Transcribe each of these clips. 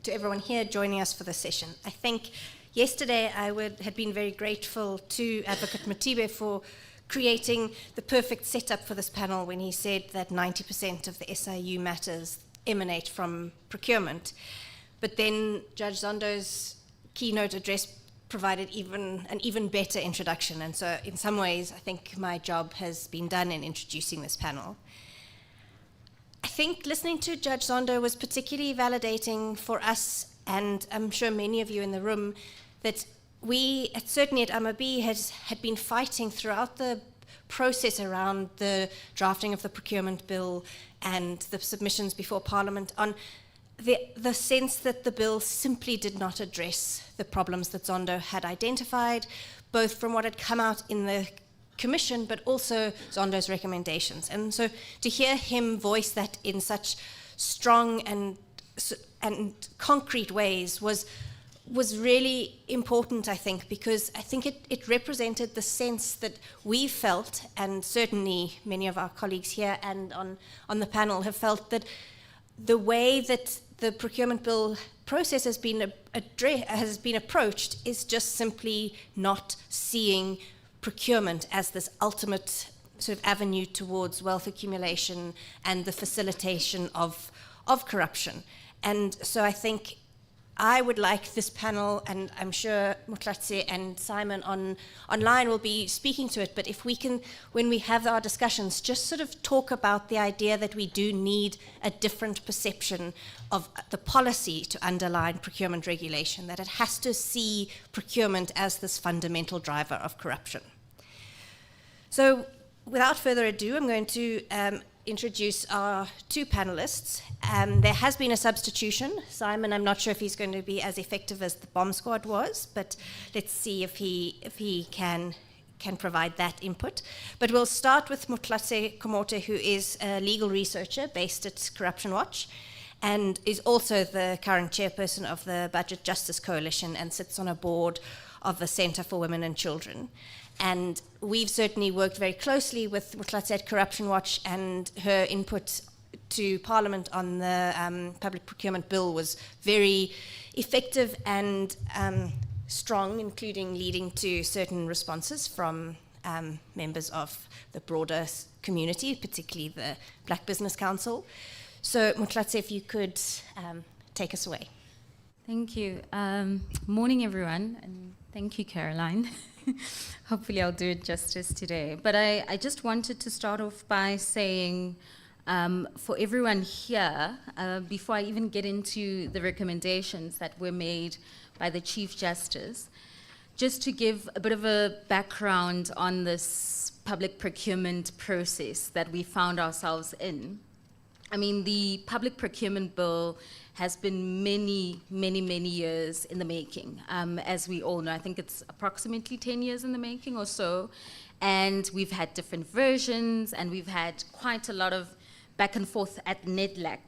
to everyone here joining us for this session. I think yesterday I had been very grateful to Advocate Matibe for creating the perfect setup for this panel when he said that 90% of the SIU matters emanate from procurement. But then Judge Zondo's keynote address provided an even better introduction, and so in some ways I think my job has been done in introducing this panel. I think listening to Judge Zondo was particularly validating for us, and I'm sure many of you in the room, that we, certainly at AMAB, had been fighting throughout the process around the drafting of the procurement bill and the submissions before Parliament on the sense that the bill simply did not address the problems that Zondo had identified, both from what had come out in the Commission, but also Zondo's recommendations. And so to hear him voice that in such strong and concrete ways was really important, I think, because I think it represented the sense that we felt, and certainly many of our colleagues here and on the panel have felt, that the way that the procurement bill process has been approached is just simply not seeing procurement as this ultimate sort of avenue towards wealth accumulation and the facilitation of corruption. And so I think I would like this panel, and I'm sure Motlatse and Simon online will be speaking to it, but if we can, when we have our discussions, just sort of talk about the idea that we do need a different perception of the policy to underline procurement regulation, that it has to see procurement as this fundamental driver of corruption. So without further ado, I'm going to introduce our two panelists. There has been a substitution. Simon, I'm not sure if he's going to be as effective as the bomb squad was, but let's see if he can provide that input. But we'll start with Motlatse Komote, who is a legal researcher based at Corruption Watch and is also the current chairperson of the Budget Justice Coalition and sits on a board of the Centre for Women and Children. And we've certainly worked very closely with Motlatse at Corruption Watch, and her input to Parliament on the public procurement bill was very effective and strong, including leading to certain responses from members of the broader community, particularly the Black Business Council. So Motlatse, if you could take us away. Thank you. Morning, everyone, and thank you, Caroline. Hopefully I'll do it justice today. But I just wanted to start off by saying, for everyone here, before I even get into the recommendations that were made by the Chief Justice, just to give a bit of a background on this public procurement process that we found ourselves in. I mean, the public procurement bill has been many, many, many years in the making. As we all know, I think it's approximately 10 years in the making or so. And we've had different versions, and we've had quite a lot of back and forth at NEDLAC.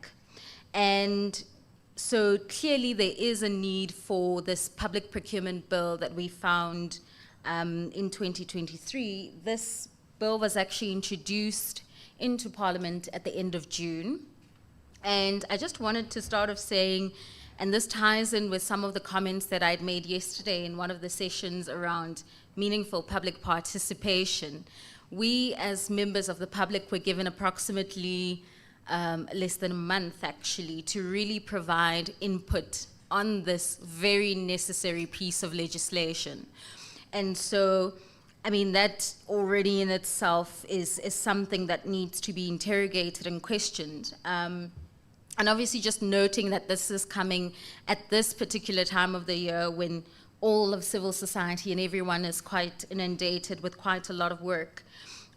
And so clearly there is a need for this public procurement bill that we found in 2023. This bill was actually introduced into Parliament at the end of June. And I just wanted to start off saying, and this ties in with some of the comments that I'd made yesterday in one of the sessions around meaningful public participation. We, as members of the public, were given approximately less than a month, actually, to really provide input on this very necessary piece of legislation. And so, I mean, that already in itself is something that needs to be interrogated and questioned. And obviously just noting that this is coming at this particular time of the year when all of civil society and everyone is quite inundated with quite a lot of work.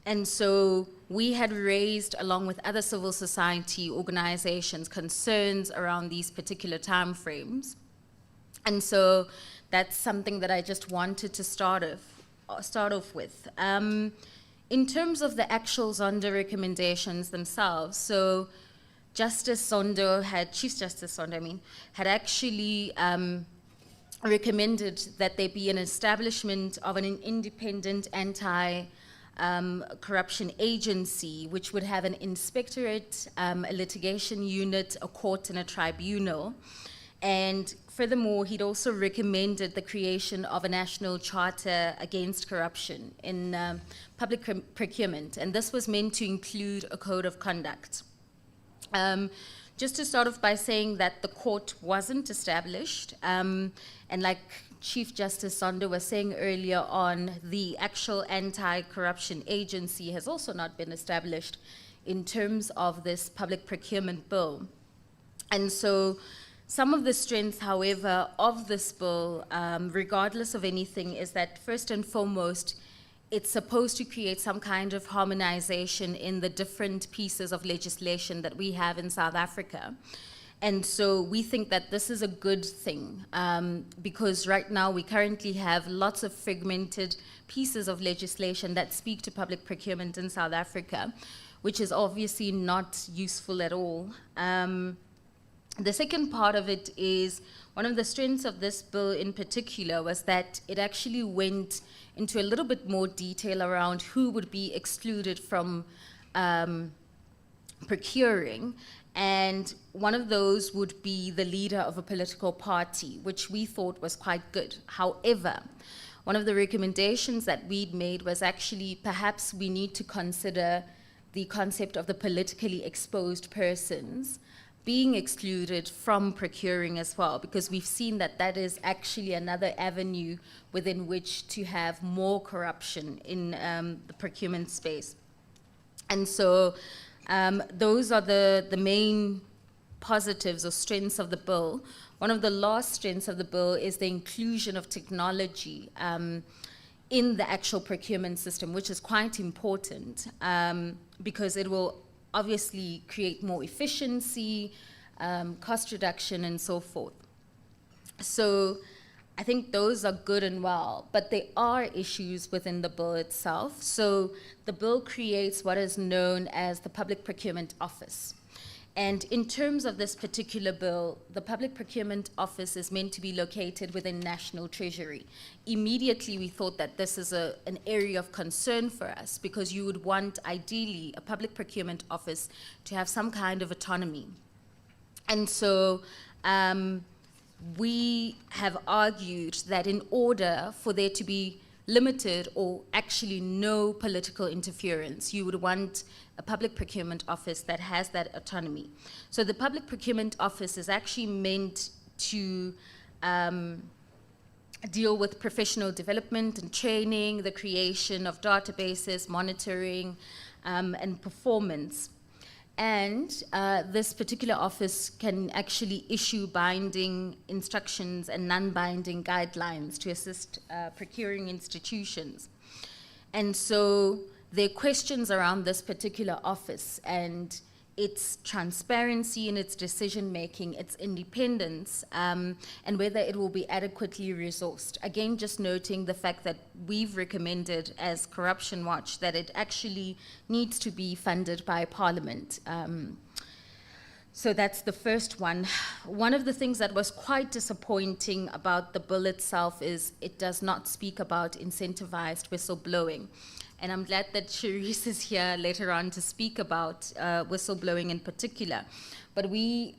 And so we had raised, along with other civil society organizations, concerns around these particular timeframes. And so that's something that I just wanted to start off with. In terms of the actual Zondo recommendations themselves, so Chief Justice Zondo, had actually recommended that there be an establishment of an independent anti-corruption agency, which would have an inspectorate, a litigation unit, a court, and a tribunal. And furthermore, he'd also recommended the creation of a national charter against corruption in public procurement, and this was meant to include a code of conduct. Just to start off by saying that the court wasn't established, and like Chief Justice Zondo was saying earlier on, the actual anti-corruption agency has also not been established in terms of this public procurement bill. And so some of the strengths, however, of this bill, regardless of anything, is that first and foremost, it's supposed to create some kind of harmonization in the different pieces of legislation that we have in South Africa. And so we think that this is a good thing, because right now we currently have lots of fragmented pieces of legislation that speak to public procurement in South Africa, which is obviously not useful at all. The second part of it is, one of the strengths of this bill in particular was that it actually went into a little bit more detail around who would be excluded from procuring. And one of those would be the leader of a political party, which we thought was quite good. However, one of the recommendations that we'd made was actually perhaps we need to consider the concept of the politically exposed persons being excluded from procuring as well, because we've seen that that is actually another avenue within which to have more corruption in the procurement space. And so those are the main positives or strengths of the bill. One of the last strengths of the bill is the inclusion of technology in the actual procurement system, which is quite important because it will obviously create more efficiency, cost reduction, and so forth. So I think those are good and well, but there are issues within the bill itself. So the bill creates what is known as the Public Procurement Office. And in terms of this particular bill, the Public Procurement Office is meant to be located within National Treasury. Immediately, we thought that this is an area of concern for us, because you would want, ideally, a Public Procurement Office to have some kind of autonomy. And so we have argued that in order for there to be limited or actually no political interference, you would want a public procurement office that has that autonomy. So the Public Procurement Office is actually meant to deal with professional development and training, the creation of databases, monitoring, and performance. And this particular office can actually issue binding instructions and non-binding guidelines to assist procuring institutions. And so there are questions around this particular office and its transparency in its decision-making, its independence, and whether it will be adequately resourced. Again, just noting the fact that we've recommended as Corruption Watch that it actually needs to be funded by Parliament. So that's the first one. One of the things that was quite disappointing about the bill itself is it does not speak about incentivized whistleblowing. And I'm glad that Charisse is here later on to speak about whistleblowing in particular. But we,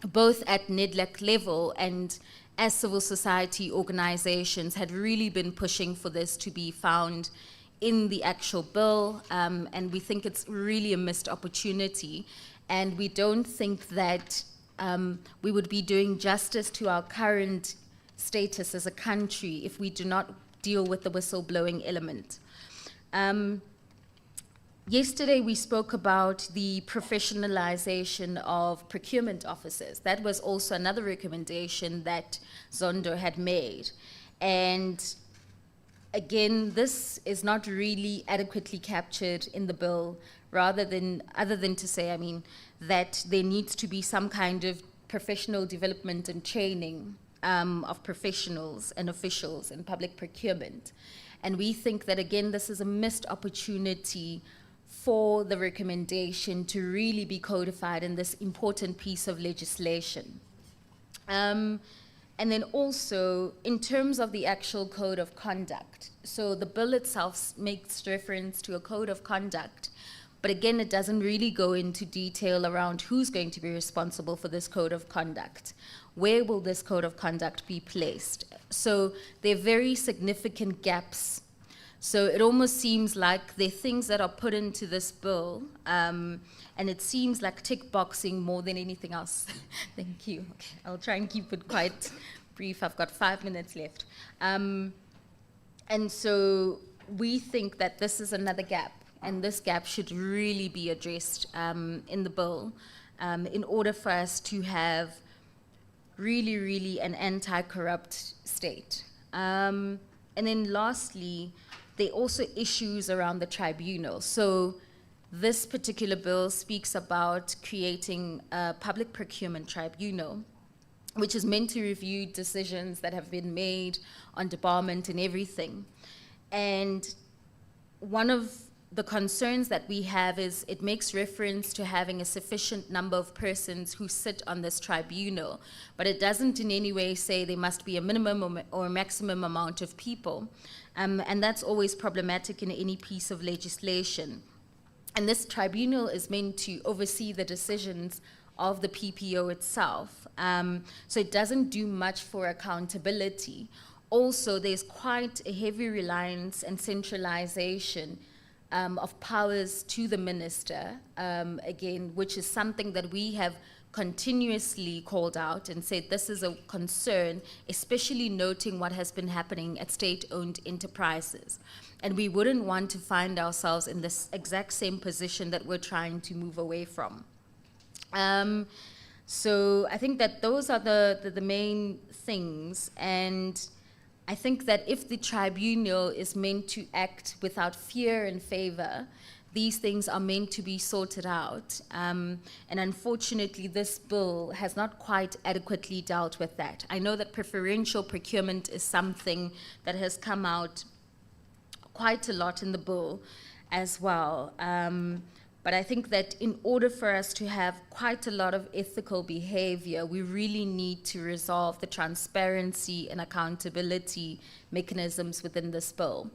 both at NEDLAC level and as civil society organizations, had really been pushing for this to be found in the actual bill. And we think it's really a missed opportunity. And we don't think that we would be doing justice to our current status as a country if we do not deal with the whistleblowing element. Yesterday we spoke about the professionalization of procurement officers. That was also another recommendation that Zondo had made. And again, this is not really adequately captured in the bill, other than to say, that there needs to be some kind of professional development and training of professionals and officials in public procurement. And we think that, again, this is a missed opportunity for the recommendation to really be codified in this important piece of legislation. And then also, in terms of the actual code of conduct, so the bill itself makes reference to a code of conduct, But again, it doesn't really go into detail around who's going to be responsible for this code of conduct. Where will this code of conduct be placed? So there are very significant gaps. So it almost seems like there are things that are put into this bill, and it seems like tick boxing more than anything else. Thank you. Okay, I'll try and keep it quite brief. I've got 5 minutes left. And so we think that this is another gap, and this gap should really be addressed in the bill in order for us to have really an anti-corrupt state. And then lastly, there are also issues around the tribunal. So this particular bill speaks about creating a public procurement tribunal, which is meant to review decisions that have been made on debarment and everything. And one of the concerns that we have is it makes reference to having a sufficient number of persons who sit on this tribunal, but it doesn't in any way say there must be a minimum or a maximum amount of people. And that's always problematic in any piece of legislation. And this tribunal is meant to oversee the decisions of the PPO itself. So it doesn't do much for accountability. Also, there's quite a heavy reliance and centralization of powers to the minister, again, which is something that we have continuously called out and said this is a concern, especially noting what has been happening at state-owned enterprises. And we wouldn't want to find ourselves in this exact same position that we're trying to move away from. So I think that those are the main things. And I think that if the tribunal is meant to act without fear and favor, these things are meant to be sorted out. And unfortunately, this bill has not quite adequately dealt with that. I know that preferential procurement is something that has come out quite a lot in the bill as well. But I think that in order for us to have quite a lot of ethical behavior, we really need to resolve the transparency and accountability mechanisms within this bill.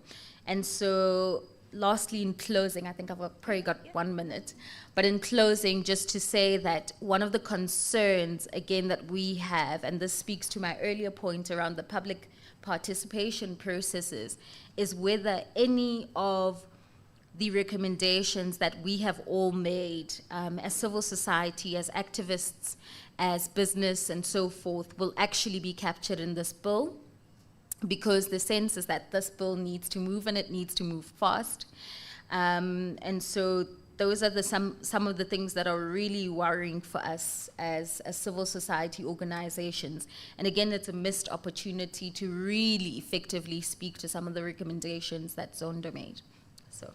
And so lastly, in closing, I think I've probably got 1 minute, but in closing, just to say that one of the concerns, again, that we have, and this speaks to my earlier point around the public participation processes, is whether any of the recommendations that we have all made as civil society, as activists, as business and so forth will actually be captured in this bill, because the sense is that this bill needs to move and it needs to move fast. And so those are some of the things that are really worrying for us as civil society organizations. And again, it's a missed opportunity to really effectively speak to some of the recommendations that Zondo made. So.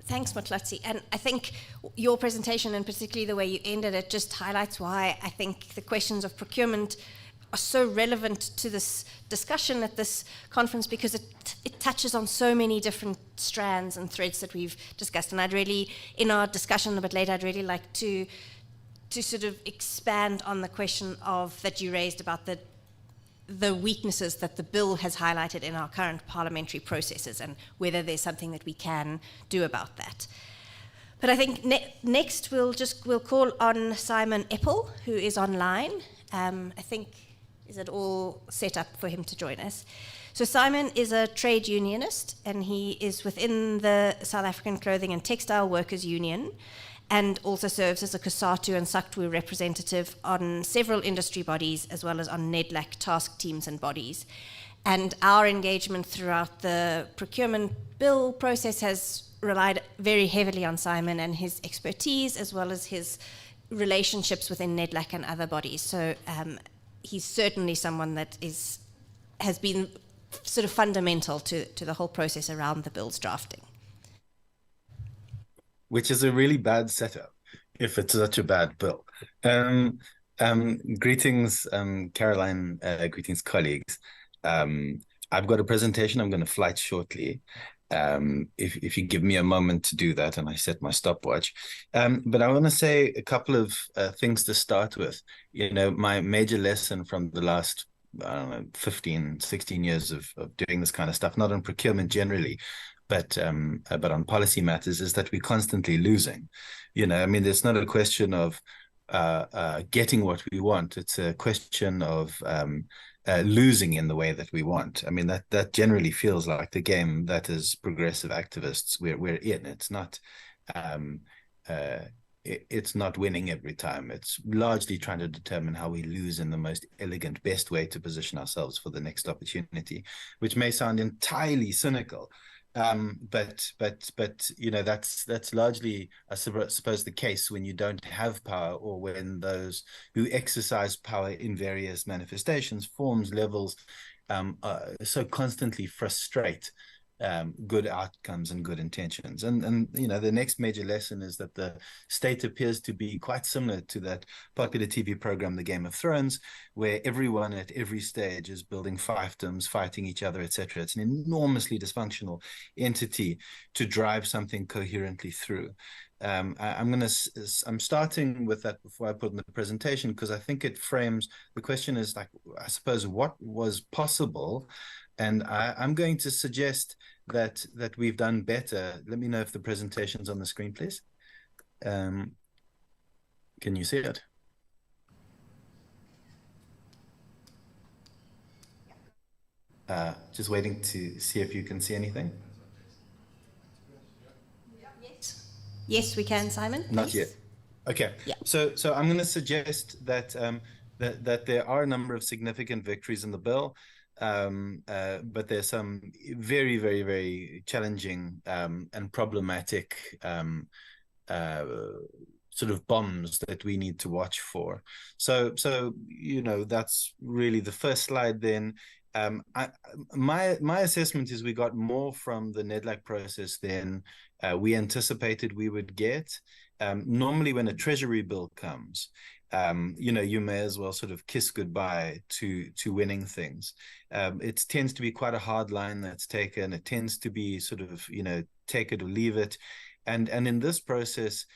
Thanks, Motlotsi. And I think your presentation, and particularly the way you ended it, just highlights why I think the questions of procurement are so relevant to this discussion at this conference, because it touches on so many different strands and threads that we've discussed. And I'd really, in our discussion a bit later, I'd really like to sort of expand on the question of that you raised about the weaknesses that the bill has highlighted in our current parliamentary processes, and whether there's something that we can do about that. But I think next we'll call on Simon Eppel, who is online. I think, is it all set up for him to join us? So Simon is a trade unionist, and he is within the South African Clothing and Textile Workers Union, and also serves as a COSATU and SACTU representative on several industry bodies, as well as on NEDLAC task teams and bodies. And our engagement throughout the procurement bill process has relied very heavily on Simon and his expertise, as well as his relationships within NEDLAC and other bodies. So he's certainly someone that has been sort of fundamental to the whole process around the bill's drafting. Which is a really bad setup if it's such a bad bill. Greetings, Caroline, greetings, colleagues. I've got a presentation. I'm going to flight shortly. If you give me a moment to do that, and I set my stopwatch. But I want to say a couple of things to start with. You know, my major lesson from the last I don't know, 15, 16 years of doing this kind of stuff, not on procurement generally, but on policy matters, is that we're constantly losing. I mean, it's not a question of getting what we want. It's a question of losing in the way that we want. I mean, that generally feels like the game that as progressive activists we're in. It's not um, it's not winning every time. It's largely trying to determine how we lose in the most elegant, best way to position ourselves for the next opportunity, which may sound entirely cynical. But that's largely, I suppose, the case when you don't have power, or when those who exercise power in various manifestations, forms, levels, so constantly frustrate good outcomes and good intentions. And the next major lesson is that the state appears to be quite similar to that popular TV program, The Game of Thrones, where everyone at every stage is building fiefdoms, fighting each other, etc. It's an enormously dysfunctional entity to drive something coherently through. I'm starting with that before I put in the presentation, because I think it frames the question is, like, I suppose, what was possible. And I'm going to suggest that we've done better. Let me know if the presentation's on the screen, please. Can you see it? Just waiting to see if you can see anything. Yes, we can, Simon. Not yet. Okay. Yeah. So I'm going to suggest that that there are a number of significant victories in the bill. But there's some very, very, very challenging and problematic sort of bombs that we need to watch for. So that's really the first slide. Then my assessment is we got more from the NEDLAC process than we anticipated we would get. Normally, when a Treasury bill comes, you may as well sort of kiss goodbye to winning things. It tends to be quite a hard line that's taken. It tends to be sort of, take it or leave it. And in this process,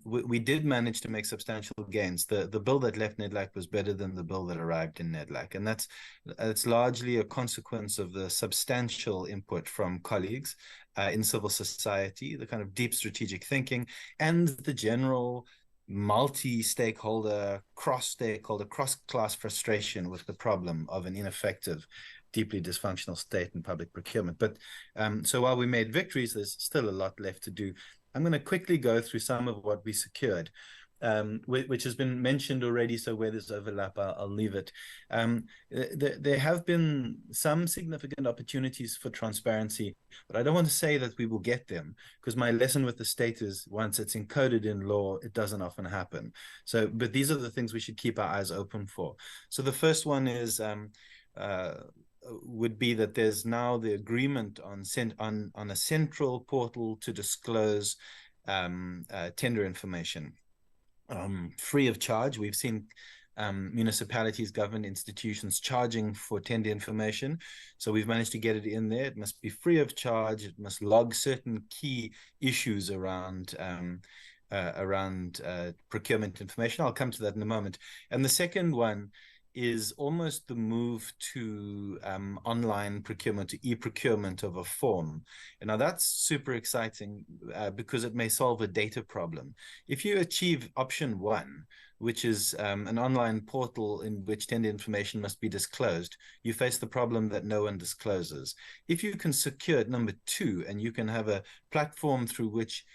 we did manage to make substantial gains. The bill that left NEDLAC was better than the bill that arrived in NEDLAC. And that's largely a consequence of the substantial input from colleagues in civil society, the kind of deep strategic thinking, and the general multi-stakeholder, cross-stakeholder, cross-class frustration with the problem of an ineffective, deeply dysfunctional state and public procurement. But so while we made victories, there's still a lot left to do. I'm going to quickly go through some of what we secured, which has been mentioned already, so where there's overlap, I'll leave it. There have been some significant opportunities for transparency, but I don't want to say that we will get them, because my lesson with the state is, once it's encoded in law, it doesn't often happen. But these are the things we should keep our eyes open for. So the first one is would be that there's now the agreement on a central portal to disclose tender information. Free of charge. We've seen municipalities, government institutions charging for tender information. So we've managed to get it in there. It must be free of charge. It must log certain key issues around procurement information. I'll come to that in a moment. And the second one is almost the move to online procurement, to e-procurement of a form. And now that's super exciting because it may solve a data problem. If you achieve option one, which is an online portal in which tender information must be disclosed, you face the problem that no one discloses. If you can secure number two, and you can have a platform through which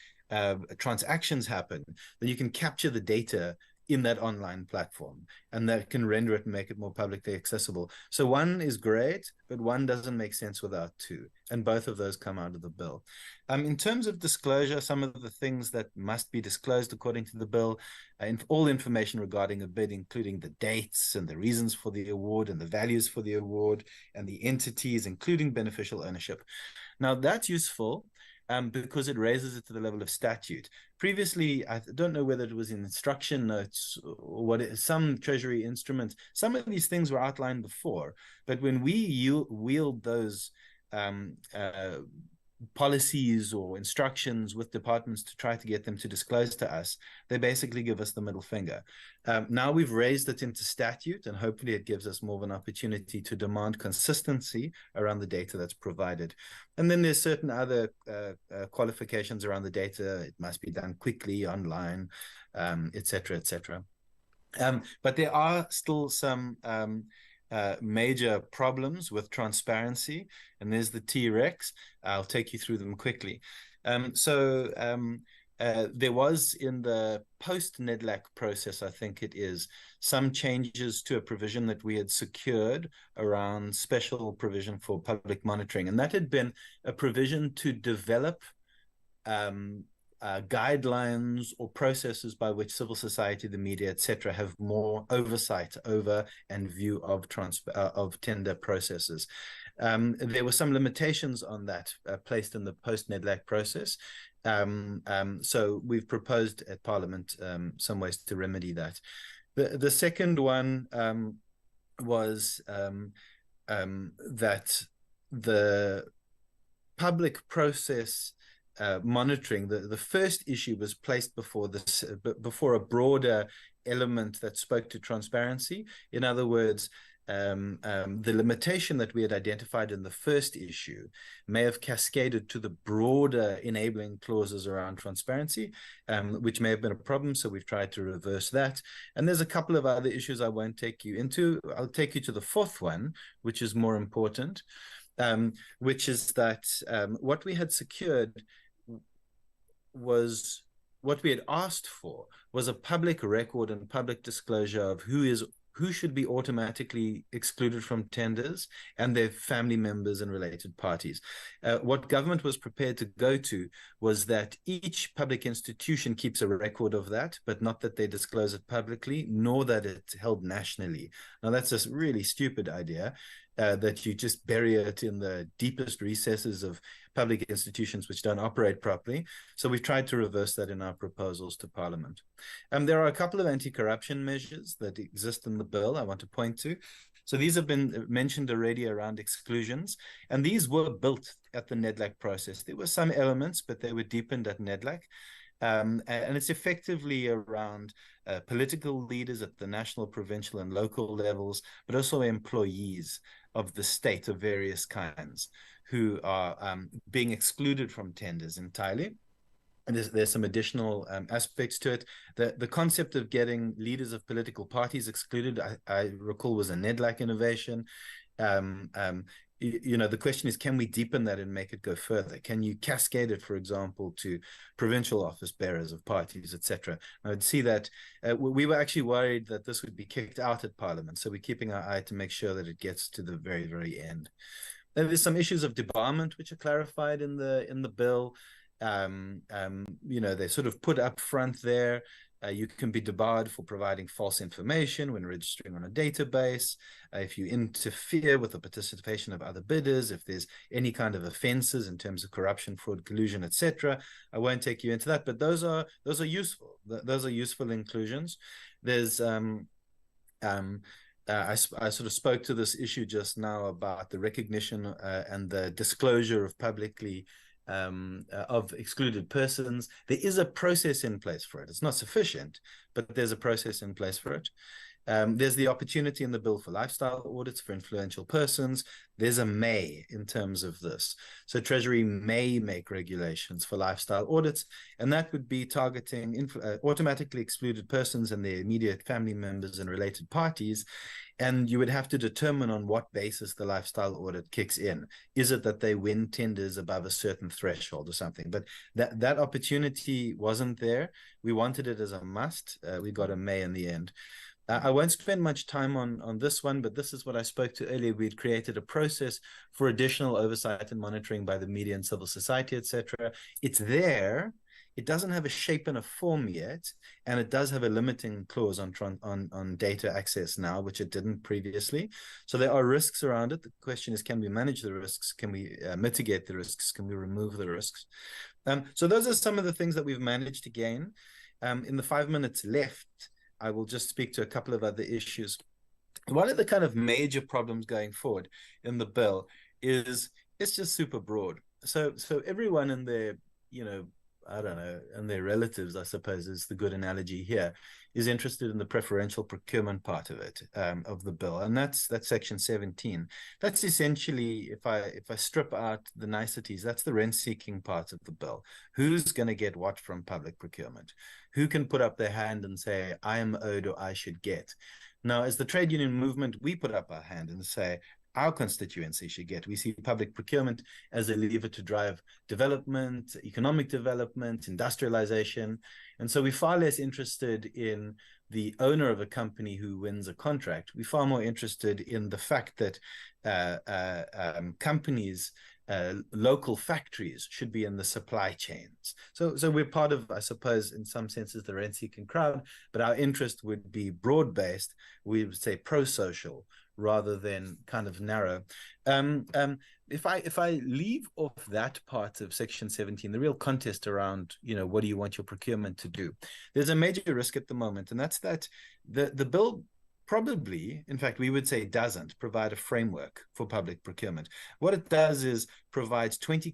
transactions happen, then you can capture the data in that online platform, and that can render it and make it more publicly accessible. So one is great, but one doesn't make sense without two, and both of those come out of the bill. In terms of disclosure, some of the things that must be disclosed according to the bill, all information regarding a bid, including the dates and the reasons for the award and the values for the award and the entities, including beneficial ownership. Now that's useful because it raises it to the level of statute. Previously, I don't know whether it was in instruction notes or some Treasury instruments, some of these things were outlined before, but when we wield those policies or instructions with departments to try to get them to disclose to us, they basically give us the middle finger. Now we've raised it into statute, and hopefully it gives us more of an opportunity to demand consistency around the data that's provided. And then there's certain other qualifications around the data. It must be done quickly, online, et cetera, et cetera. But there are still some major problems with transparency, and there's the T-Rex. I'll take you through them quickly. There was in the post-NEDLAC process, I think it is, some changes to a provision that we had secured around special provision for public monitoring, and that had been a provision to develop guidelines or processes by which civil society, the media, etc., have more oversight over and view of tender processes. There were some limitations on that placed in the post-NEDLAC process. So we've proposed at Parliament some ways to remedy that. The second one was that the public process monitoring, the first issue was placed before a broader element that spoke to transparency. In other words, the limitation that we had identified in the first issue may have cascaded to the broader enabling clauses around transparency, which may have been a problem. So we've tried to reverse that. And there's a couple of other issues I won't take you into. I'll take you to the fourth one, which is more important, which is that what we had secured was, what we had asked for was a public record and public disclosure of who should be automatically excluded from tenders and their family members and related parties. What government was prepared to go to was that each public institution keeps a record of that, but not that they disclose it publicly, nor that it's held nationally. Now, that's a really stupid idea, that you just bury it in the deepest recesses of public institutions which don't operate properly. So we've tried to reverse that in our proposals to Parliament. There are a couple of anti-corruption measures that exist in the bill I want to point to. So these have been mentioned already around exclusions, and these were built at the NEDLAC process. There were some elements, but they were deepened at NEDLAC. And it's effectively around political leaders at the national, provincial, and local levels, but also employees of the state of various kinds who are being excluded from tenders entirely. And there's some additional aspects to it. The concept of getting leaders of political parties excluded, I recall, was a NEDLAC innovation. The question is, can we deepen that and make it go further? Can you cascade it, for example, to provincial office bearers of parties, etc.? I would see that we were actually worried that this would be kicked out at Parliament. So we're keeping our eye to make sure that it gets to the very, very end. There's some issues of debarment which are clarified in the bill. They sort of put up front there, you can be debarred for providing false information when registering on a database, if you interfere with the participation of other bidders, if there's any kind of offenses in terms of corruption, fraud, collusion, etc. I won't take you into that, but those are useful. Those are useful inclusions. There's I sort of spoke to this issue just now about the recognition and the disclosure of publicly of excluded persons. There is a process in place for it. It's not sufficient, but there's a process in place for it. There's the opportunity in the bill for lifestyle audits for influential persons. There's a may in terms of this. So Treasury may make regulations for lifestyle audits, and that would be targeting automatically excluded persons and their immediate family members and related parties. And you would have to determine on what basis the lifestyle audit kicks in. Is it that they win tenders above a certain threshold or something? But that opportunity wasn't there. We wanted it as a must. We got a may in the end. I won't spend much time on this one, but this is what I spoke to earlier. We'd created a process for additional oversight and monitoring by the media and civil society, etc. It's there. It doesn't have a shape and a form yet, and it does have a limiting clause on data access now, which it didn't previously. So there are risks around it. The question is, can we manage the risks? Can we mitigate the risks? Can we remove the risks? So those are some of the things that we've managed to gain. In the 5 minutes left, I will just speak to a couple of other issues. One of the kind of major problems going forward in the bill is it's just super broad. So everyone in their, I don't know, and their relatives, I suppose, is the good analogy here, is interested in the preferential procurement part of it, of the bill, and that's section 17. That's essentially, if I strip out the niceties, that's the rent-seeking part of the bill. Who's going to get what from public procurement? Who can put up their hand and say, I am owed or I should get? Now, as the trade union movement, we put up our hand and say, our constituency should get. We see public procurement as a lever to drive development, economic development, industrialization. And so we're far less interested in the owner of a company who wins a contract. We're far more interested in the fact that companies, local factories should be in the supply chains. So we're part of, I suppose, in some senses, the rent-seeking crowd, but our interest would be broad-based. We would say pro-social, rather than kind of narrow. If I leave off that part of section 17, the real contest around, what do you want your procurement to do? There's a major risk at the moment, and that's that the bill probably, in fact, we would say doesn't provide a framework for public procurement. What it does is provides 20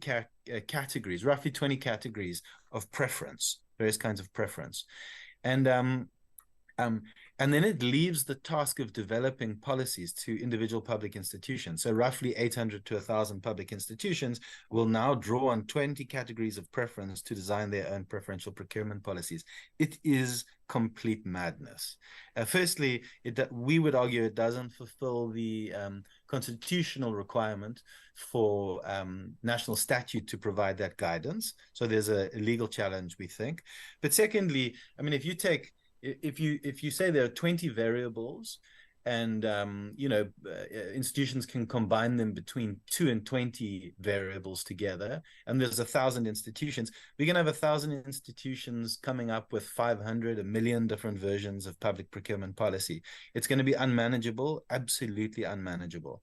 categories, roughly 20 categories of preference, various kinds of preference. And then it leaves the task of developing policies to individual public institutions. So roughly 800 to 1,000 public institutions will now draw on 20 categories of preference to design their own preferential procurement policies. It is complete madness. Firstly, we would argue it doesn't fulfill the constitutional requirement for national statute to provide that guidance. So there's a legal challenge, we think. But secondly, I mean, if you say there are 20 variables and institutions can combine them between 2 and 20 variables together, and there's 1,000 institutions, we can have 1,000 institutions coming up with 500, 1 million different versions of public procurement policy. It's going to be unmanageable, absolutely unmanageable.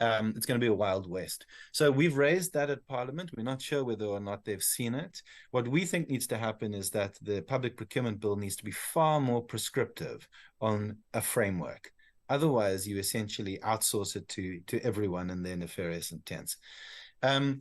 It's going to be a Wild West. So we've raised that at Parliament. We're not sure whether or not they've seen it. What we think needs to happen is that the public procurement bill needs to be far more prescriptive on a framework. Otherwise, you essentially outsource it to everyone and their nefarious intents. We've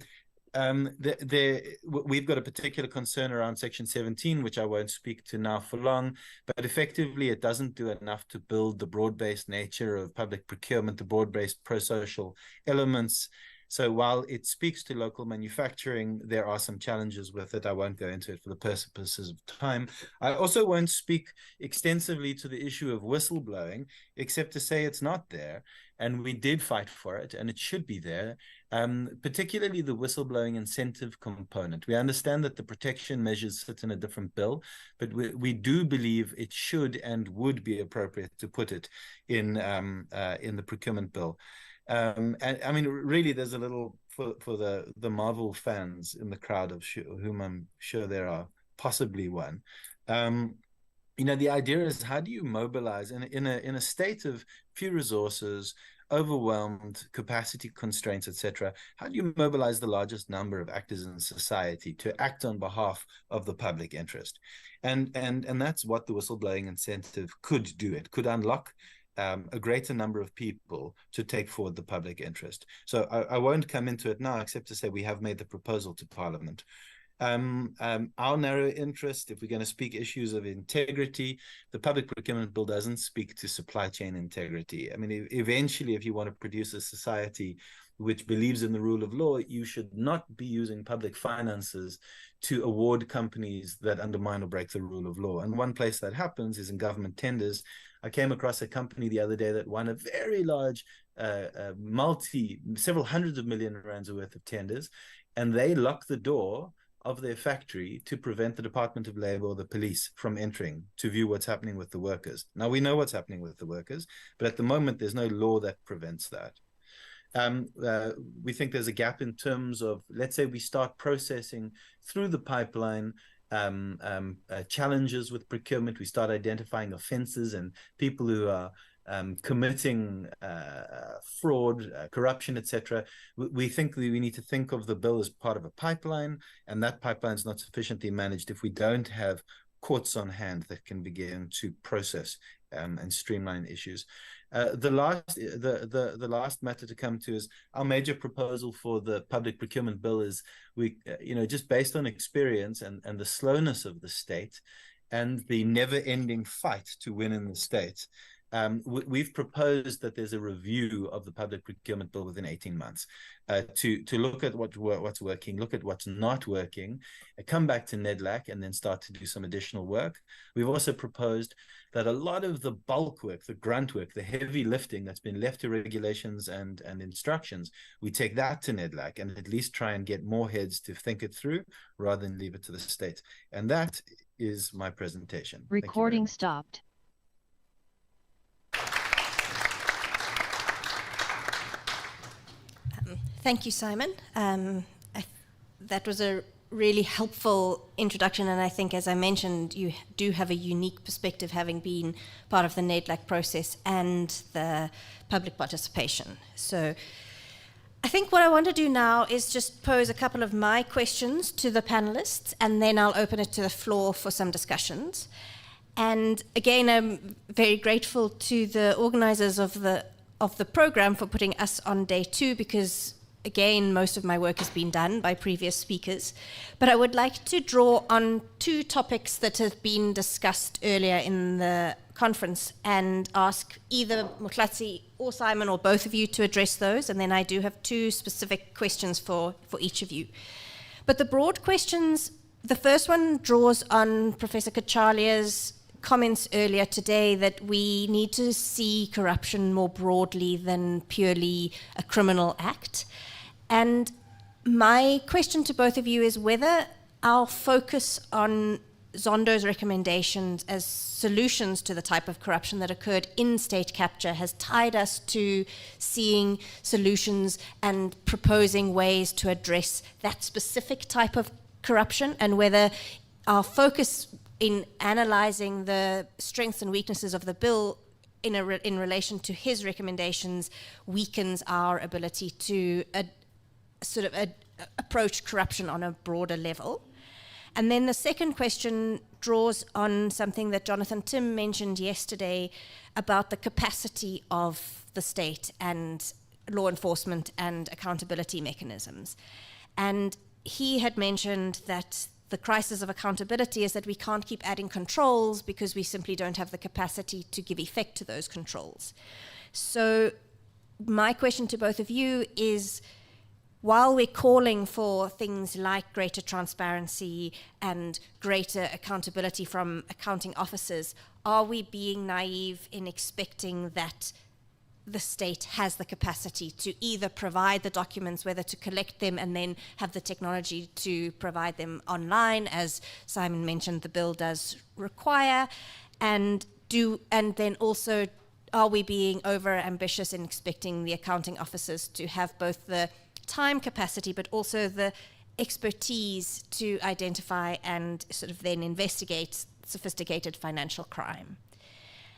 got a particular concern around section 17, which I won't speak to now for long, but effectively it doesn't do enough to build the broad-based nature of public procurement, the broad-based pro-social elements. So while it speaks to local manufacturing, there are some challenges with it. I won't go into it for the purposes of time. I also won't speak extensively to the issue of whistleblowing, except to say it's not there. And we did fight for it, and it should be there, particularly the whistleblowing incentive component. We understand that the protection measures sit in a different bill, but we do believe it should and would be appropriate to put it in the procurement bill. And I mean, really, there's a little for the Marvel fans in the crowd, of whom I'm sure there are possibly one. The idea is, how do you mobilize in a state of few resources, overwhelmed, capacity constraints, etc.? How do you mobilize the largest number of actors in society to act on behalf of the public interest? And that's what the whistleblowing incentive could do. It could unlock a greater number of people to take forward the public interest. So I won't come into it now, except to say we have made the proposal to Parliament. Our narrow interest, if we're going to speak issues of integrity, the public procurement bill doesn't speak to supply chain integrity. I mean, eventually, if you want to produce a society which believes in the rule of law, you should not be using public finances to award companies that undermine or break the rule of law. And one place that happens is in government tenders. I came across a company the other day that won a very large, several hundreds of million rands worth of tenders, and they locked the door of their factory to prevent the Department of Labor or the police from entering to view what's happening with the workers. Now, we know what's happening with the workers, but at the moment, there's no law that prevents that. We think there's a gap in terms of, let's say we start processing through the pipeline challenges with procurement. We start identifying offenses and people who are committing fraud, corruption, etc. We think that we need to think of the bill as part of a pipeline, and that pipeline is not sufficiently managed if we don't have courts on hand that can begin to process and streamline issues. The last matter to come to is our major proposal for the public procurement bill is just based on experience and the slowness of the state and the never-ending fight to win in the state. We've proposed that there's a review of the public procurement bill within 18 months to look at what's working, look at what's not working, come back to NEDLAC, and then start to do some additional work. We've also proposed that a lot of the bulk work, the grunt work, the heavy lifting that's been left to regulations and instructions, we take that to NEDLAC and at least try and get more heads to think it through rather than leave it to the state. And that is my presentation. Recording stopped. Thank you, Simon. That was a really helpful introduction, and I think, as I mentioned, you do have a unique perspective, having been part of the NEDLAC process and the public participation. So I think what I want to do now is just pose a couple of my questions to the panelists, and then I'll open it to the floor for some discussions. And again, I'm very grateful to the organizers of the program for putting us on day 2, because again, most of my work has been done by previous speakers. But I would like to draw on 2 topics that have been discussed earlier in the conference and ask either Moklatsi or Simon or both of you to address those. And then I do have 2 specific questions for each of you. But the broad questions, the first one draws on Professor Kachalia's comments earlier today that we need to see corruption more broadly than purely a criminal act. And my question to both of you is whether our focus on Zondo's recommendations as solutions to the type of corruption that occurred in state capture has tied us to seeing solutions and proposing ways to address that specific type of corruption, and whether our focus in analyzing the strengths and weaknesses of the bill in relation to his recommendations weakens our ability to approach corruption on a broader level. And then the second question draws on something that Jonathan Tim mentioned yesterday about the capacity of the state and law enforcement and accountability mechanisms. And he had mentioned that the crisis of accountability is that we can't keep adding controls because we simply don't have the capacity to give effect to those controls. So my question to both of you is, while we're calling for things like greater transparency and greater accountability from accounting officers, are we being naive in expecting that the state has the capacity to either provide the documents, whether to collect them and then have the technology to provide them online, as Simon mentioned the bill does require, and then also, are we being over ambitious in expecting the accounting officers to have both the time capacity but also the expertise to identify and sort of then investigate sophisticated financial crime?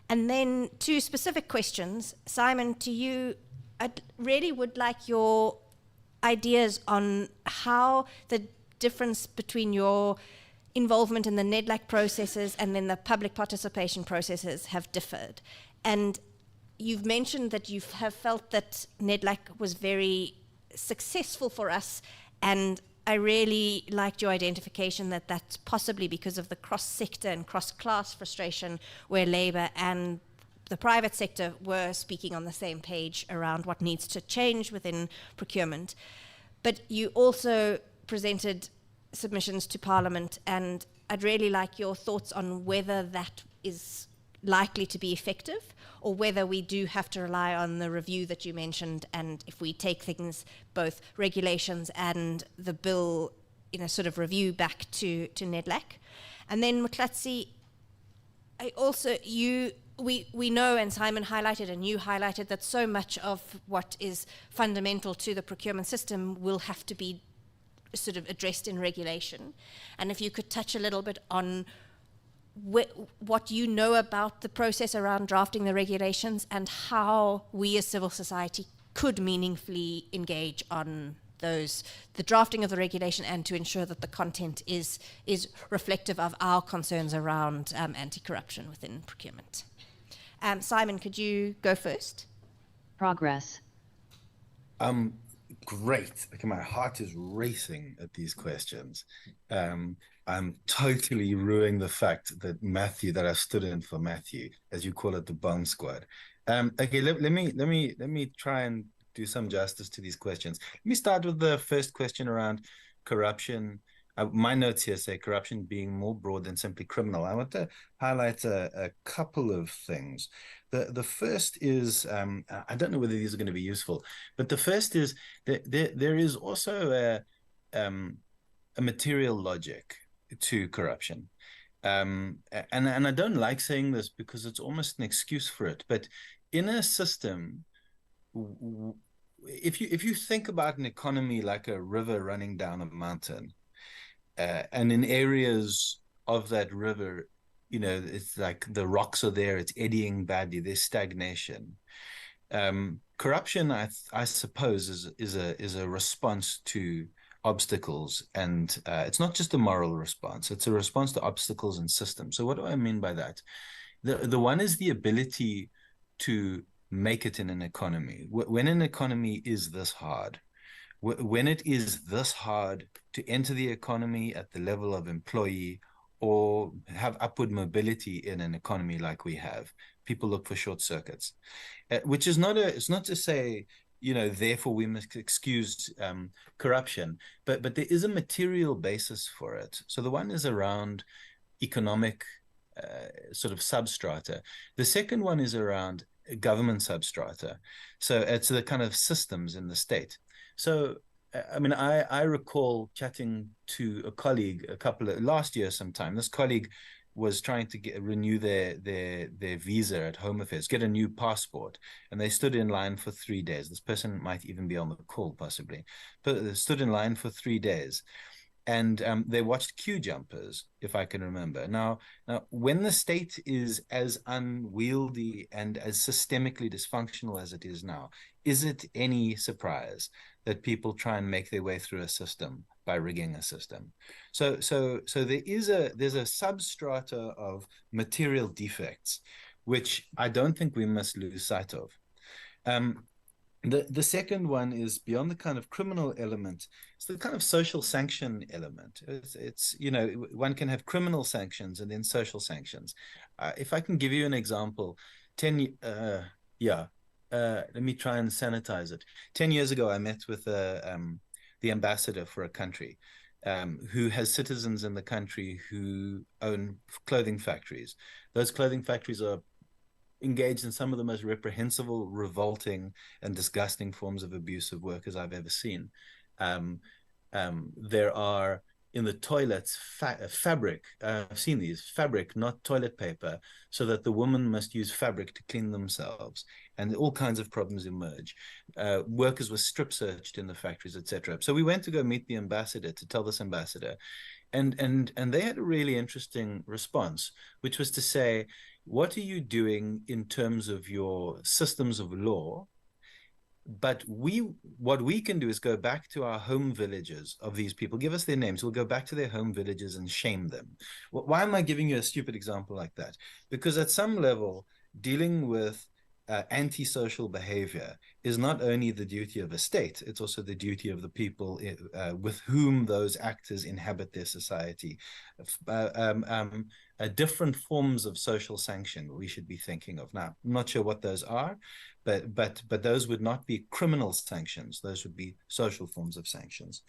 And then 2 specific questions. Simon, to you, I really would like your ideas on how the difference between your involvement in the NEDLAC processes and then the public participation processes have differed. And you've mentioned that you have felt that NEDLAC was very successful for us, and I really liked your identification that that's possibly because of the cross-sector and cross-class frustration where Labour and the private sector were speaking on the same page around what needs to change within procurement. But you also presented submissions to Parliament, and I'd really like your thoughts on whether that is likely to be effective, or whether we do have to rely on the review that you mentioned, and if we take things, both regulations and the bill, in a sort of review back to NEDLAC. And then Moklatsi, we know, and Simon highlighted and you highlighted, that so much of what is fundamental to the procurement system will have to be sort of addressed in regulation. And if you could touch a little bit on what you know about the process around drafting the regulations and how we as civil society could meaningfully engage on the drafting of the regulation, and to ensure that the content is reflective of our concerns around anti-corruption within procurement. Simon, could you go first? Progress. Great. Okay, my heart is racing at these questions. I'm totally ruining the fact that Matthew, that I stood in for Matthew, as you call it, the bomb squad. Okay, let me try and do some justice to these questions. Let me start with the first question around corruption. My notes here say corruption being more broad than simply criminal. I want to highlight a couple of things. The first is, I don't know whether these are going to be useful, but the first is that there is also a material logic to corruption. And I don't like saying this because it's almost an excuse for it, but in a system, if you think about an economy like a river running down a mountain, and in areas of that river, it's like the rocks are there, it's eddying badly, there's stagnation. Corruption, I suppose, is a response to obstacles, and it's not just a moral response; it's a response to obstacles and systems. So, what do I mean by that? The one is the ability to make it in an economy. When an economy is this hard, when it is this hard to enter the economy at the level of employee or have upward mobility in an economy like we have, people look for short circuits, which is it's not to say, therefore we must excuse corruption, but there is a material basis for it. So the one is around economic sort of substrata. The second one is around government substrata. So it's the kind of systems in the state. So, I mean, I recall chatting to a colleague last year sometime. This colleague was trying to renew their visa at Home Affairs, get a new passport, and they stood in line for 3 days. This person might even be on the call, possibly, but they stood in line for 3 days. And they watched queue jumpers, if I can remember. Now, when the state is as unwieldy and as systemically dysfunctional as it is now, is it any surprise that people try and make their way through a system by rigging a system? So there's a substrata of material defects, which I don't think we must lose sight of. The second one is beyond the kind of criminal element. It's the kind of social sanction element. It's one can have criminal sanctions and then social sanctions. If I can give you an example, let me try and sanitize it. 10 years ago, I met with the ambassador for a country who has citizens in the country who own clothing factories. Those clothing factories are engaged in some of the most reprehensible, revolting, and disgusting forms of abuse of workers I've ever seen. There are in the toilets fabric. I've seen these fabric, not toilet paper, so that the woman must use fabric to clean themselves, and all kinds of problems emerge. Workers were strip searched in the factories, etc. So we went to go meet the ambassador to tell this ambassador, and they had a really interesting response, which was to say, what are you doing in terms of your systems of law? But what we can do is go back to our home villages of these people, give us their names. We'll go back to their home villages and shame them. Why am I giving you a stupid example like that? Because at some level, dealing with antisocial behavior is not only the duty of a state, it's also the duty of the people with whom those actors inhabit their society. Different forms of social sanction we should be thinking of. Now, I'm not sure what those are, but those would not be criminal sanctions. Those would be social forms of sanctions.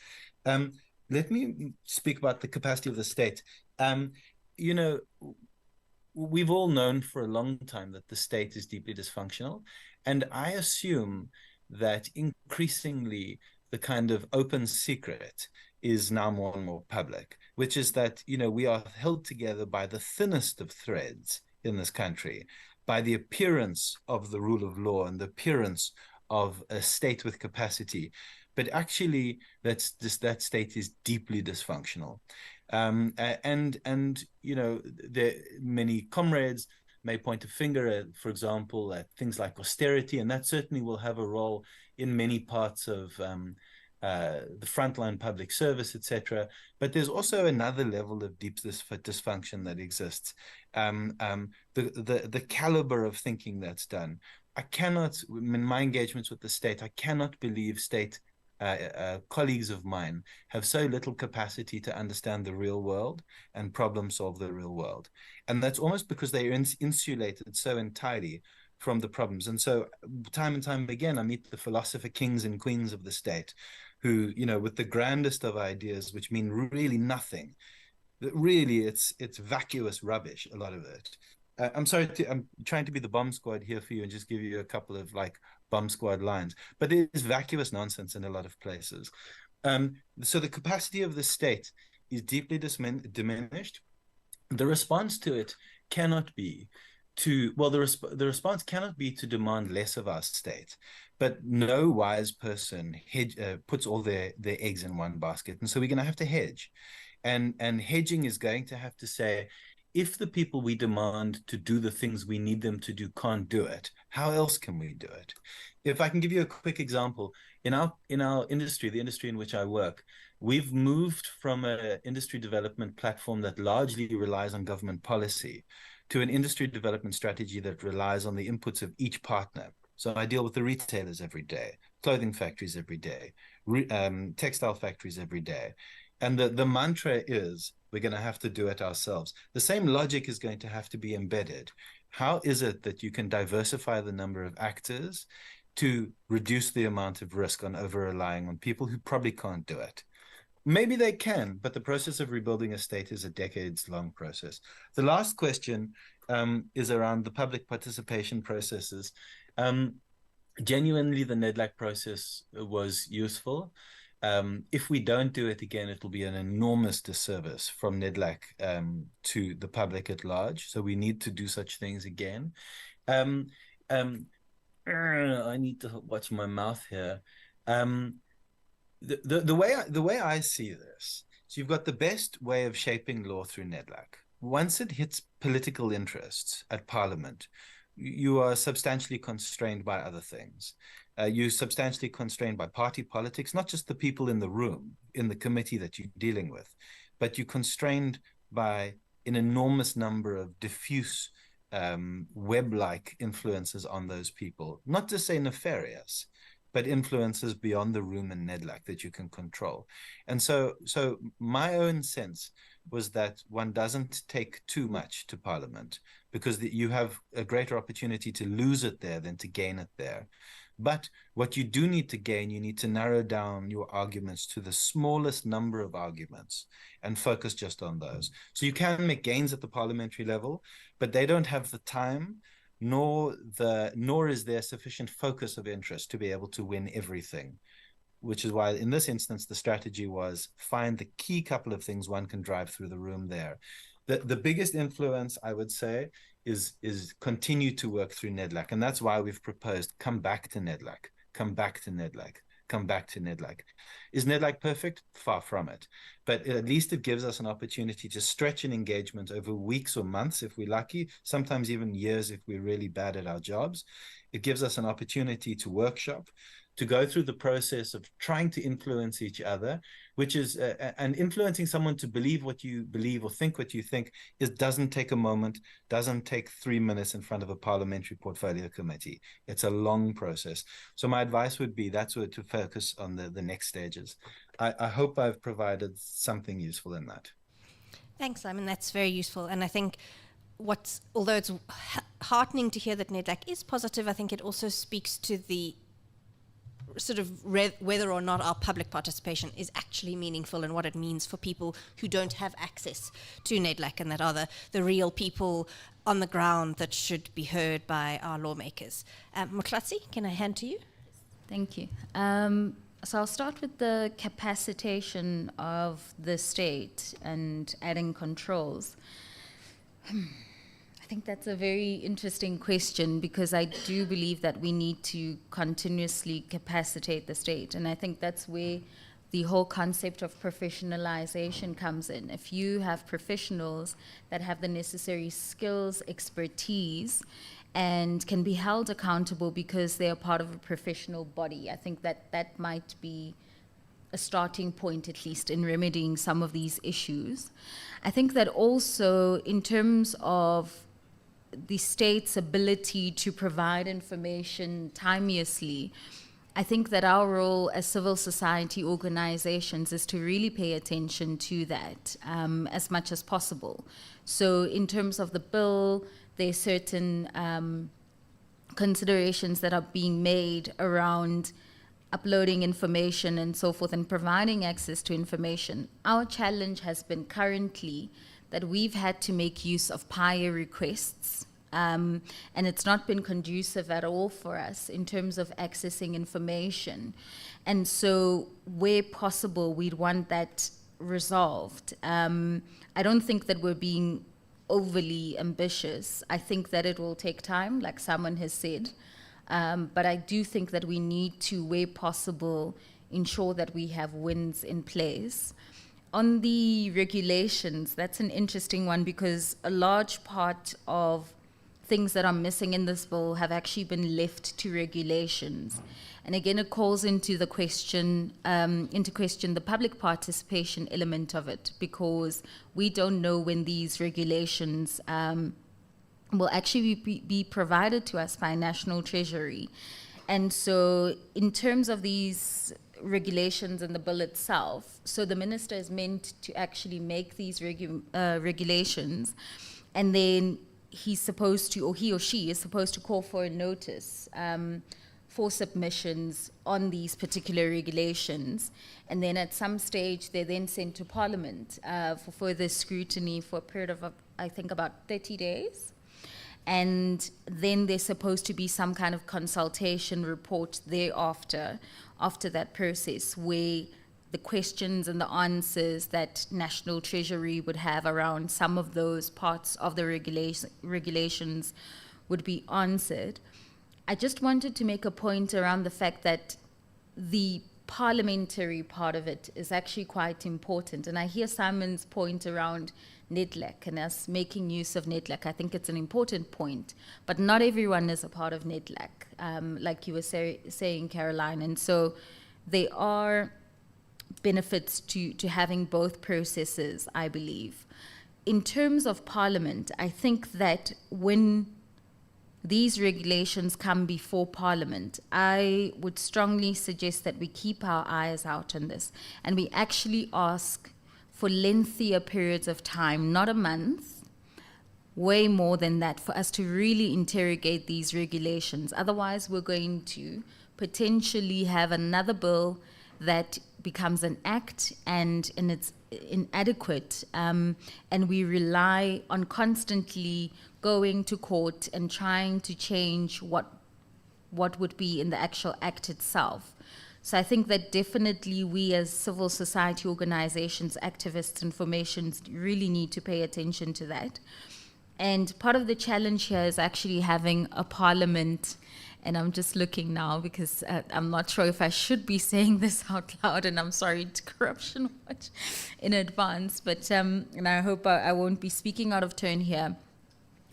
Let me speak about the capacity of the state. We've all known for a long time that the state is deeply dysfunctional. And I assume that increasingly the kind of open secret is now more and more public, which is that, we are held together by the thinnest of threads in this country, by the appearance of the rule of law and the appearance of a state with capacity. But actually, that state is deeply dysfunctional. Many comrades may point a finger at, for example, at things like austerity, and that certainly will have a role in many parts of the frontline public service, etc. But there's also another level of deep dysfunction that exists. The caliber of thinking that's done. I cannot, in my engagements with the state, I cannot believe state colleagues of mine have so little capacity to understand the real world and problem solve the real world. And that's almost because they're insulated so entirely from the problems. And so time and time again, I meet the philosopher kings and queens of the state who, with the grandest of ideas, which mean really nothing. Really, it's vacuous rubbish, a lot of it. I'm trying to be the bomb squad here for you and just give you a couple of bomb squad lines, but it is vacuous nonsense in a lot of places. So the capacity of the state is deeply diminished. The response to it cannot be the response cannot be to demand less of our state, but no wise person puts all their eggs in one basket. And so we're going to have to hedge. And hedging is going to have to say, if the people we demand to do the things we need them to do can't do it, how else can we do it? If I can give you a quick example, in our industry, the industry in which I work, we've moved from an industry development platform that largely relies on government policy to an industry development strategy that relies on the inputs of each partner. So I deal with the retailers every day, clothing factories every day, textile factories every day. And the mantra is, we're going to have to do it ourselves. The same logic is going to have to be embedded. How is it that you can diversify the number of actors to reduce the amount of risk on over-relying on people who probably can't do it? Maybe they can, but the process of rebuilding a state is a decades-long process. The last question is around the public participation processes. Genuinely, the NEDLAC process was useful. If we don't do it again, it'll be an enormous disservice from NEDLAC to the public at large. So we need to do such things again. I need to watch my mouth here. The way I see this, so you've got the best way of shaping law through NEDLAC. Once it hits political interests at Parliament, you are substantially constrained by other things. You're substantially constrained by party politics, not just the people in the room, in the committee that you're dealing with, but you're constrained by an enormous number of diffuse web-like influences on those people, not to say nefarious, but influences beyond the room and NEDLAC that you can control. And so my own sense was that one doesn't take too much to Parliament because you have a greater opportunity to lose it there than to gain it there. But what you do need to gain, you need to narrow down your arguments to the smallest number of arguments and focus just on those. So you can make gains at the parliamentary level, but they don't have the time nor is there sufficient focus of interest to be able to win everything, which is why in this instance, the strategy was find the key couple of things one can drive through the room there. The biggest influence, I would say, is continue to work through NEDLAC. And that's why we've proposed come back to NEDLAC, come back to NEDLAC, come back to NEDLAC. Is NEDLAC perfect? Far from it. But at least it gives us an opportunity to stretch an engagement over weeks or months if we're lucky, sometimes even years if we're really bad at our jobs. It gives us an opportunity to workshop, to go through the process of trying to influence each other, which is, and influencing someone to believe what you believe or think what you think doesn't take a moment, doesn't take 3 minutes in front of a parliamentary portfolio committee. It's a long process. So my advice would be to focus on the next stages. I hope I've provided something useful in that. Thanks, Simon. That's very useful. And I think although it's heartening to hear that NEDLAC is positive, I think it also speaks to the sort of whether or not our public participation is actually meaningful and what it means for people who don't have access to NEDLAC and that are the real people on the ground that should be heard by our lawmakers. Moklatsi, can I hand to you? Thank you. So I'll start with the capacitation of the state and adding controls. I think that's a very interesting question because I do believe that we need to continuously capacitate the state. And I think that's where the whole concept of professionalization comes in. If you have professionals that have the necessary skills, expertise, and can be held accountable because they are part of a professional body, I think that might be a starting point, at least, in remedying some of these issues. I think that also, in terms of the state's ability to provide information timeously, I think that our role as civil society organizations is to really pay attention to that as much as possible. So in terms of the bill, there's certain considerations that are being made around uploading information and so forth and providing access to information. Our challenge has been currently that we've had to make use of prior requests, and it's not been conducive at all for us in terms of accessing information. And so where possible, we'd want that resolved. I don't think that we're being overly ambitious. I think that it will take time, like someone has said. But I do think that we need to, where possible, ensure that we have wins in place. On the regulations, that's an interesting one because a large part of things that are missing in this bill have actually been left to regulations. And again, it calls into question the public participation element of it, because we don't know when these regulations will actually be provided to us by National Treasury. And so in terms of these regulations and the bill itself, so the minister is meant to actually make these regulations, and then he's supposed to, or he or she is supposed to call for a notice for submissions on these particular regulations. And then at some stage, they're then sent to Parliament for further scrutiny for a period of, I think, about 30 days. And then there's supposed to be some kind of consultation report thereafter, after that process, where the questions and the answers that National Treasury would have around some of those parts of the regulations would be answered. I just wanted to make a point around the fact that the parliamentary part of it is actually quite important. And I hear Simon's point around NEDLAC and us making use of NEDLAC. I think it's an important point, but not everyone is a part of NEDLAC, like you were saying, Caroline. And so there are benefits to having both processes, I believe. In terms of Parliament, I think that when these regulations come before Parliament, I would strongly suggest that we keep our eyes out on this and we actually ask for lengthier periods of time, not a month, way more than that, for us to really interrogate these regulations. Otherwise, we're going to potentially have another bill that becomes an act and it's inadequate, and we rely on constantly going to court and trying to change what would be in the actual act itself. So I think that definitely we as civil society organizations, activists and formations really need to pay attention to that. And part of the challenge here is actually having a parliament, and I'm just looking now because I'm not sure if I should be saying this out loud, and I'm sorry to Corruption Watch in advance, but and I hope I won't be speaking out of turn here.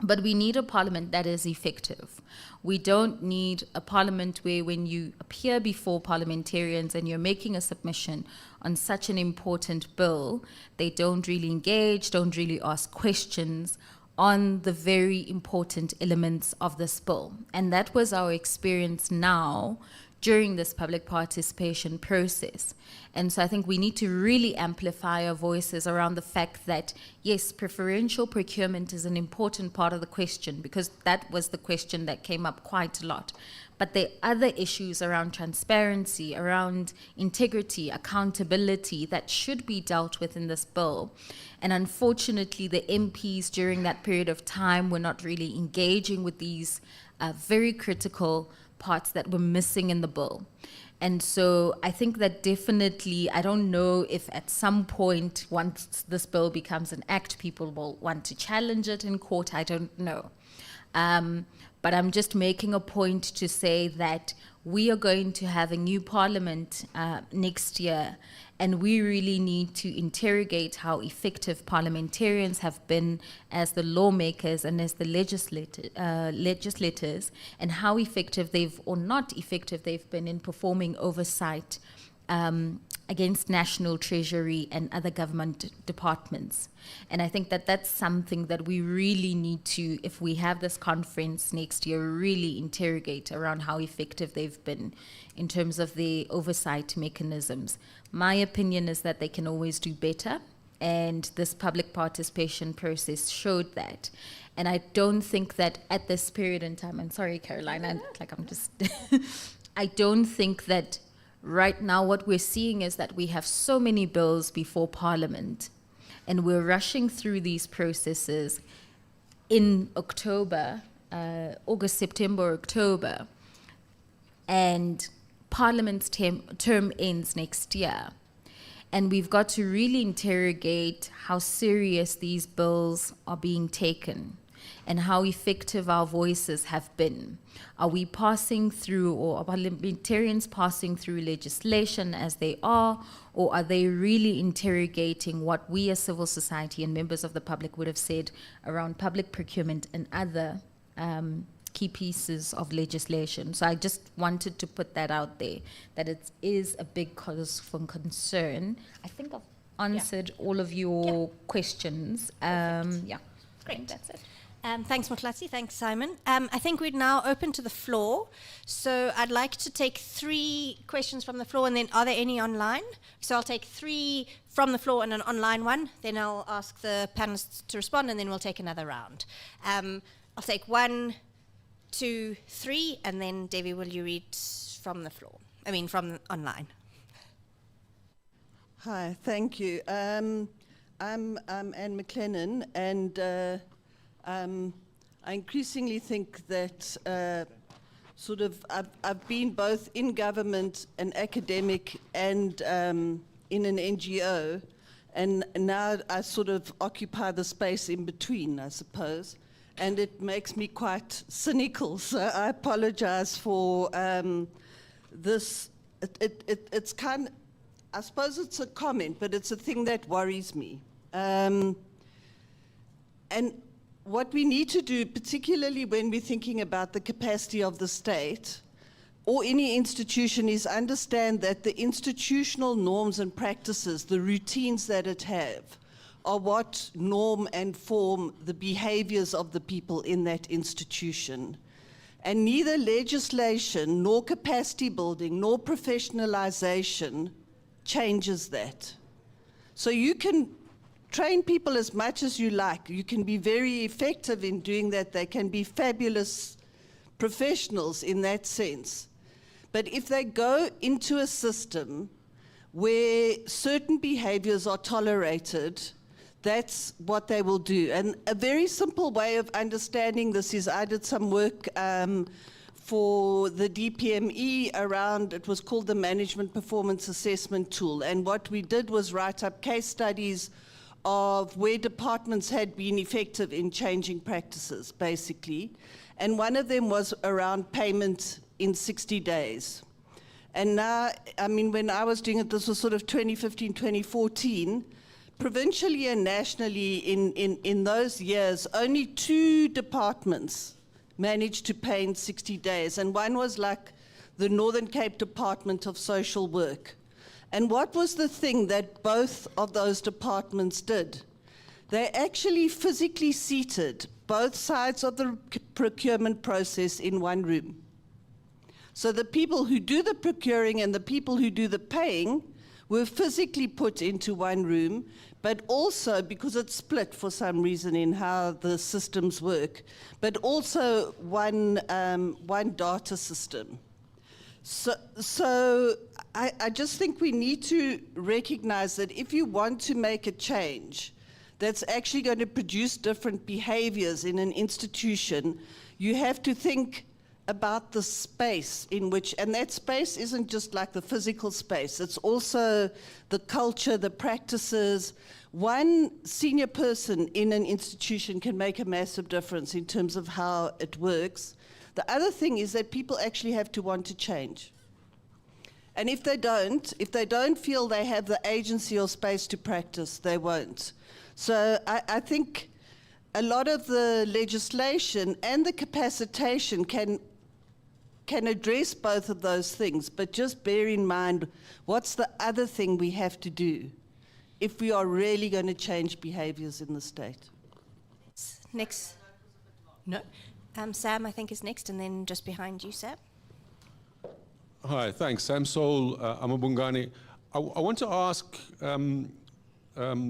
But we need a parliament that is effective. We don't need a parliament where when you appear before parliamentarians and you're making a submission on such an important bill, they don't really engage, don't really ask questions on the very important elements of this bill. And that was our experience now during this public participation process. And so I think we need to really amplify our voices around the fact that, yes, preferential procurement is an important part of the question, because that was the question that came up quite a lot. But there are other issues around transparency, around integrity, accountability that should be dealt with in this bill. And unfortunately, the MPs during that period of time were not really engaging with these very critical parts that were missing in the bill. And so I think that definitely, I don't know if at some point, once this bill becomes an act, people will want to challenge it in court. I don't know. But I'm just making a point to say that we are going to have a new parliament next year, and we really need to interrogate how effective parliamentarians have been as the lawmakers and as the legislators, and how effective they've or not effective they've been in performing oversight against National Treasury and other government departments. And I think that that's something that we really need to, if we have this conference next year, really interrogate around how effective they've been in terms of the oversight mechanisms. My opinion is that they can always do better, and this public participation process showed that. And I don't think that at this period in time, I'm sorry, Caroline, I don't think that right now what we're seeing is that we have so many bills before Parliament, and we're rushing through these processes in October, August, September, October, and Parliament's term ends next year. And we've got to really interrogate how serious these bills are being taken and how effective our voices have been. Are we passing through, or are parliamentarians passing through legislation as they are, or are they really interrogating what we as civil society and members of the public would have said around public procurement and other key pieces of legislation? So I just wanted to put that out there, that it is a big cause for concern. I think I've answered all of your questions. Great. That's it. Thanks, Motlati. Thanks, Simon. I think we're now open to the floor. So I'd like to take 3 questions from the floor, and then are there any online? So I'll take 3 from the floor and an online one. Then I'll ask the panelists to respond, and then we'll take another round. I'll take 1, 2, 3, and then Debbie, will you read from the floor? I mean, from online. Hi, thank you. I'm Anne McLennan, and I increasingly think that I've been both in government and academic and in an NGO, and now I sort of occupy the space in between, I suppose, and it makes me quite cynical, so I apologize for this. It's kind of, I suppose it's a comment, but it's a thing that worries me. And what we need to do, particularly when we're thinking about the capacity of the state or any institution, is understand that the institutional norms and practices, the routines that it have, are what norm and form the behaviors of the people in that institution. And neither legislation, nor capacity building, nor professionalization changes that. So you can train people as much as you like. You can be very effective in doing that. They can be fabulous professionals in that sense. But if they go into a system where certain behaviors are tolerated, that's what they will do. And a very simple way of understanding this is, I did some work for the DPME around, it was called the Management Performance Assessment Tool. And what we did was write up case studies of where departments had been effective in changing practices, basically. And one of them was around payment in 60 days. And now, I mean, when I was doing it, this was sort of 2015, 2014, provincially and nationally in those years, only 2 departments managed to pay in 60 days. And one was like the Northern Cape Department of Social Work. And what was the thing that both of those departments did? They actually physically seated both sides of the procurement process in one room. So the people who do the procuring and the people who do the paying were physically put into one room, but also, because it's split for some reason in how the systems work, but also one data system. So I just think we need to recognize that if you want to make a change that's actually going to produce different behaviors in an institution, you have to think about the space in which, and that space isn't just like the physical space, it's also the culture, the practices. One senior person in an institution can make a massive difference in terms of how it works. The other thing is that people actually have to want to change. And if they don't feel they have the agency or space to practice, they won't. So I think a lot of the legislation and the capacitation can can address both of those things, but just bear in mind what's the other thing we have to do if we are really going to change behaviours in the state. Next. No. Sam, I think, is next, and then just behind you, Sam. Hi, thanks. Sam Soul, Amabungani. I want to ask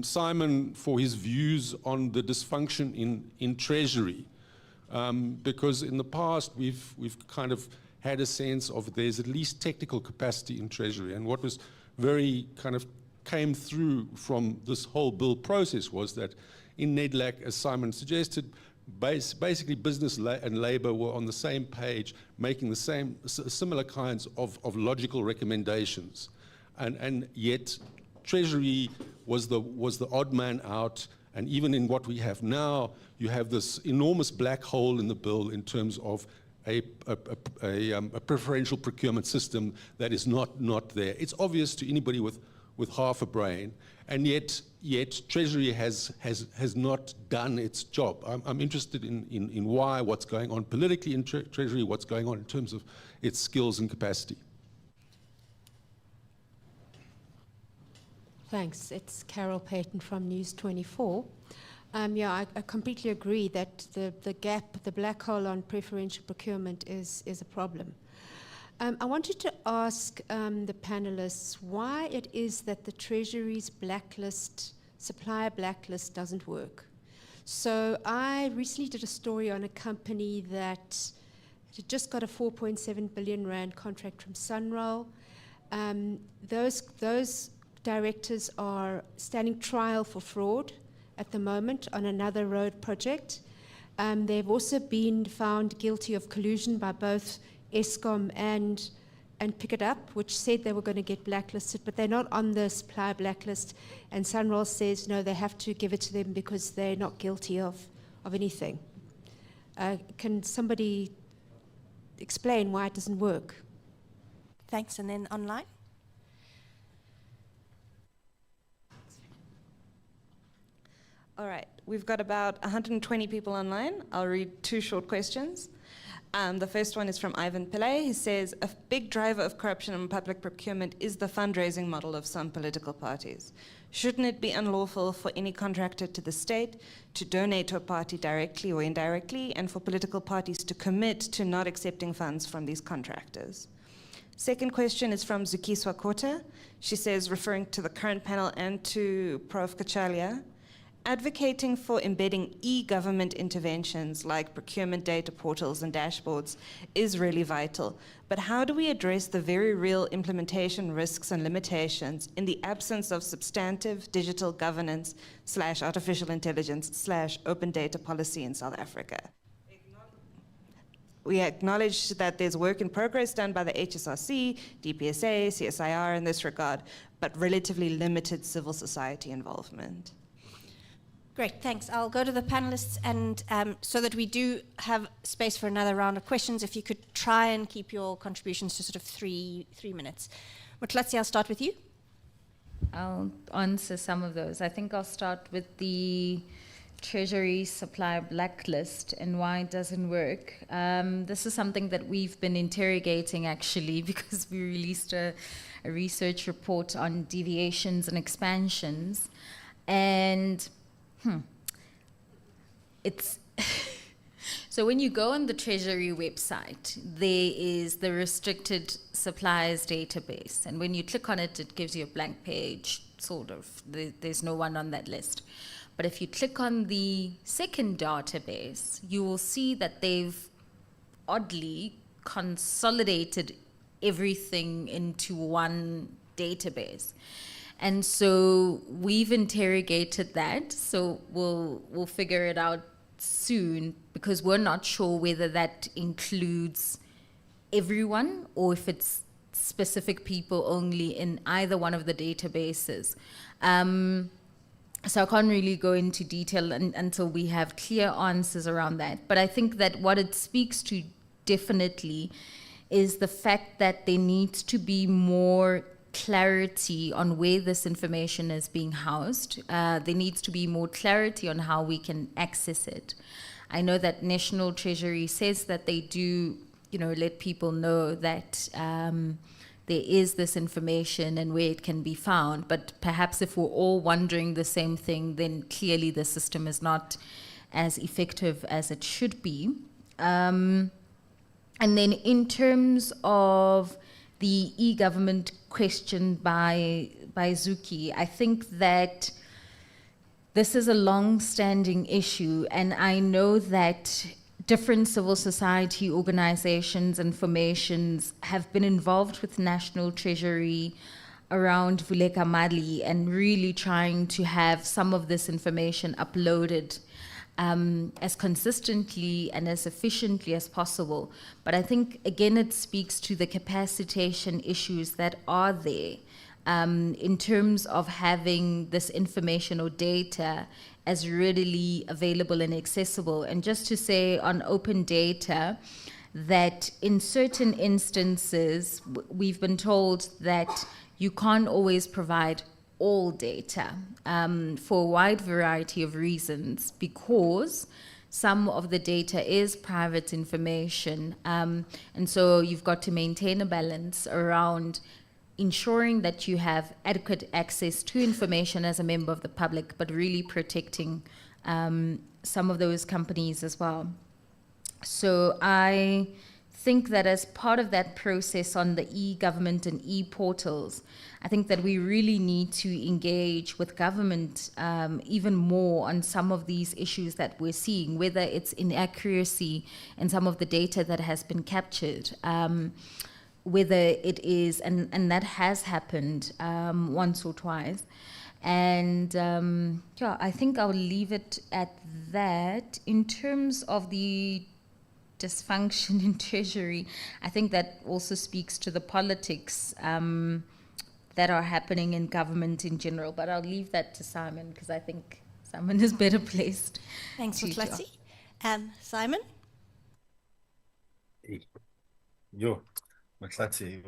Simon for his views on the dysfunction in Treasury, because in the past we've kind of had a sense of there's at least technical capacity in Treasury, and what was very kind of came through from this whole bill process was that in NEDLAC, as Simon suggested, basically business and labor were on the same page, making the same similar kinds of logical recommendations, and yet Treasury was the odd man out. And even in what we have now, you have this enormous black hole in the bill in terms of a preferential procurement system that is not there. It's obvious to anybody with half a brain, and yet Treasury has not done its job. I'm interested in why, what's going on politically in Treasury, what's going on in terms of its skills and capacity. Thanks. It's Carol Payton from News 24. I completely agree that the gap, the black hole on preferential procurement is a problem. I wanted to ask the panelists why it is that the Treasury's supplier blacklist doesn't work. So I recently did a story on a company that had just got a 4.7 billion rand contract from Sunroll. Those directors are standing trial for fraud at the moment on another road project. They've also been found guilty of collusion by both Eskom and Pick It Up, which said they were going to get blacklisted, but they're not on the supplier blacklist. And Sunroll says, no, they have to give it to them because they're not guilty of anything. Can somebody explain why it doesn't work? Thanks, and then online. All right, we've got about 120 people online. I'll read two short questions. The first one is from Ivan Pillay. He says, a big driver of corruption in public procurement is the fundraising model of some political parties. Shouldn't it be unlawful for any contractor to the state to donate to a party directly or indirectly, and for political parties to commit to not accepting funds from these contractors? Second question is from Zukiswa Kota. She says, referring to the current panel and to Prof. Kachalia, advocating for embedding e-government interventions like procurement data portals and dashboards is really vital. But how do we address the very real implementation risks and limitations in the absence of substantive digital governance / artificial intelligence / open data policy in South Africa? We acknowledge that there's work in progress done by the HSRC, DPSA, CSIR in this regard, but relatively limited civil society involvement. Great, thanks. I'll go to the panelists, and so that we do have space for another round of questions, if you could try and keep your contributions to sort of three minutes. Mutlatsi, I'll start with you. I'll answer some of those. I think I'll start with the Treasury supplier blacklist and why it doesn't work. This is something that we've been interrogating, actually, because we released a research report on deviations and expansions. And it's so when you go on the Treasury website, there is the restricted suppliers database, and when you click on it, it gives you a blank page, sort of. There's no one on that list. But if you click on the second database, you will see that they've oddly consolidated everything into one database. And so we've interrogated that, so we'll figure it out soon, because we're not sure whether that includes everyone or if it's specific people only in either one of the databases. So I can't really go into detail until we have clear answers around that. But I think that what it speaks to definitely is the fact that there needs to be more clarity on where this information is being housed. There needs to be more clarity on how we can access it. I know that National Treasury says that they do let people know that there is this information and where it can be found. But perhaps if we're all wondering the same thing, then clearly the system is not as effective as it should be. And then in terms of the e-government question by Zuki, I think that this is a long-standing issue, and I know that different civil society organizations and formations have been involved with National Treasury around Vuleka Mali and really trying to have some of this information uploaded as consistently and as efficiently as possible. But I think, again, it speaks to the capacitation issues that are there in terms of having this information or data as readily available and accessible. And just to say on open data, that in certain instances, we've been told that you can't always provide all data for a wide variety of reasons, because some of the data is private information. And so you've got to maintain a balance around ensuring that you have adequate access to information as a member of the public, but really protecting some of those companies as well. So I think that as part of that process on the e-government and e-portals, I think that we really need to engage with government even more on some of these issues that we're seeing, whether it's inaccuracy in some of the data that has been captured, whether it is, and that has happened once or twice. And yeah, I think I'll leave it at that. In terms of the dysfunction in Treasury, I think that also speaks to the politics that are happening in government in general. But I'll leave that to Simon, because I think Simon is better placed. Thanks, Mtlati. Simon? Yo, Mtlati,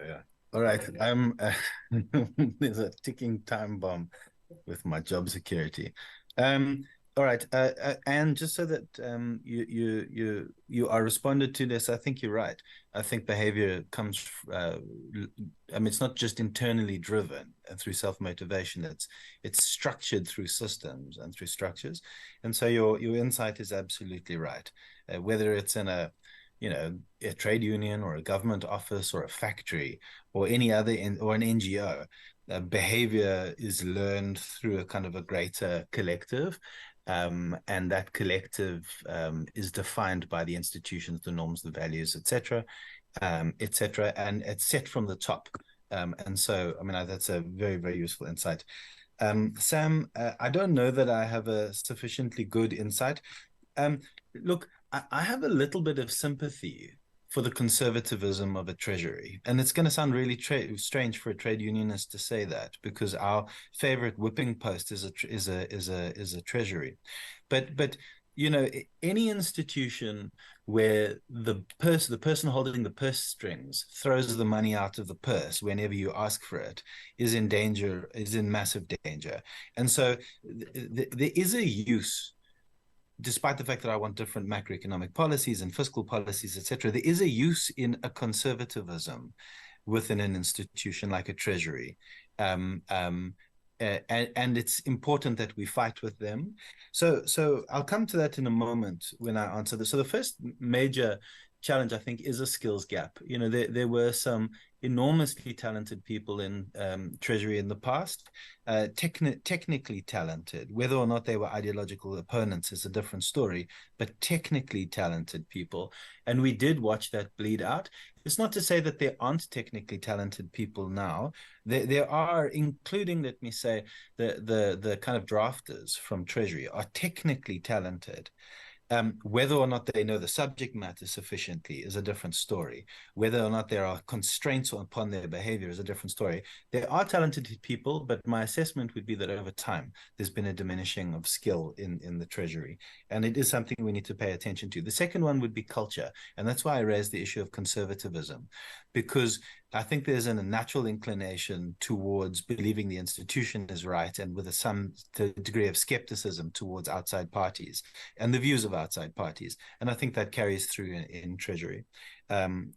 yeah. All right, there's a ticking time bomb with my job security. All right, and just so that you are responded to this, I think you're right. I think behavior comes. It's not just internally driven and through self-motivation. It's structured through systems and through structures. And so your insight is absolutely right. Whether it's in a trade union or a government office or a factory or any other or an NGO, behavior is learned through a kind of a greater collective. And that collective is defined by the institutions, the norms, the values, etc., and it's set from the top. And so, that's a very, very useful insight. Sam, I don't know that I have a sufficiently good insight. Look, I have a little bit of sympathy for the conservatism of a treasury. And it's going to sound really strange for a trade unionist to say that, because our favorite whipping post is a treasury. But any institution where the person holding the purse strings throws the money out of the purse whenever you ask for it is in danger, is in massive danger. And so there is a use, despite the fact that I want different macroeconomic policies and fiscal policies, etc., there is a use in a conservatism within an institution like a treasury. And it's important that we fight with them. So I'll come to that in a moment when I answer this. So the first major challenge, I think, is a skills gap. There were some enormously talented people in Treasury in the past, technically talented. Whether or not they were ideological opponents is a different story, but technically talented people. And we did watch that bleed out. It's not to say that there aren't technically talented people now. There are, including, let me say, the kind of drafters from Treasury are technically talented. Whether or not they know the subject matter sufficiently is a different story. Whether or not there are constraints upon their behavior is a different story. There are talented people, but my assessment would be that over time, there's been a diminishing of skill in the Treasury. And it is something we need to pay attention to. The second one would be culture. And that's why I raised the issue of conservatism, because I think there's a natural inclination towards believing the institution is right, and with some degree of skepticism towards outside parties and the views of outside parties. And I think that carries through in Treasury. Then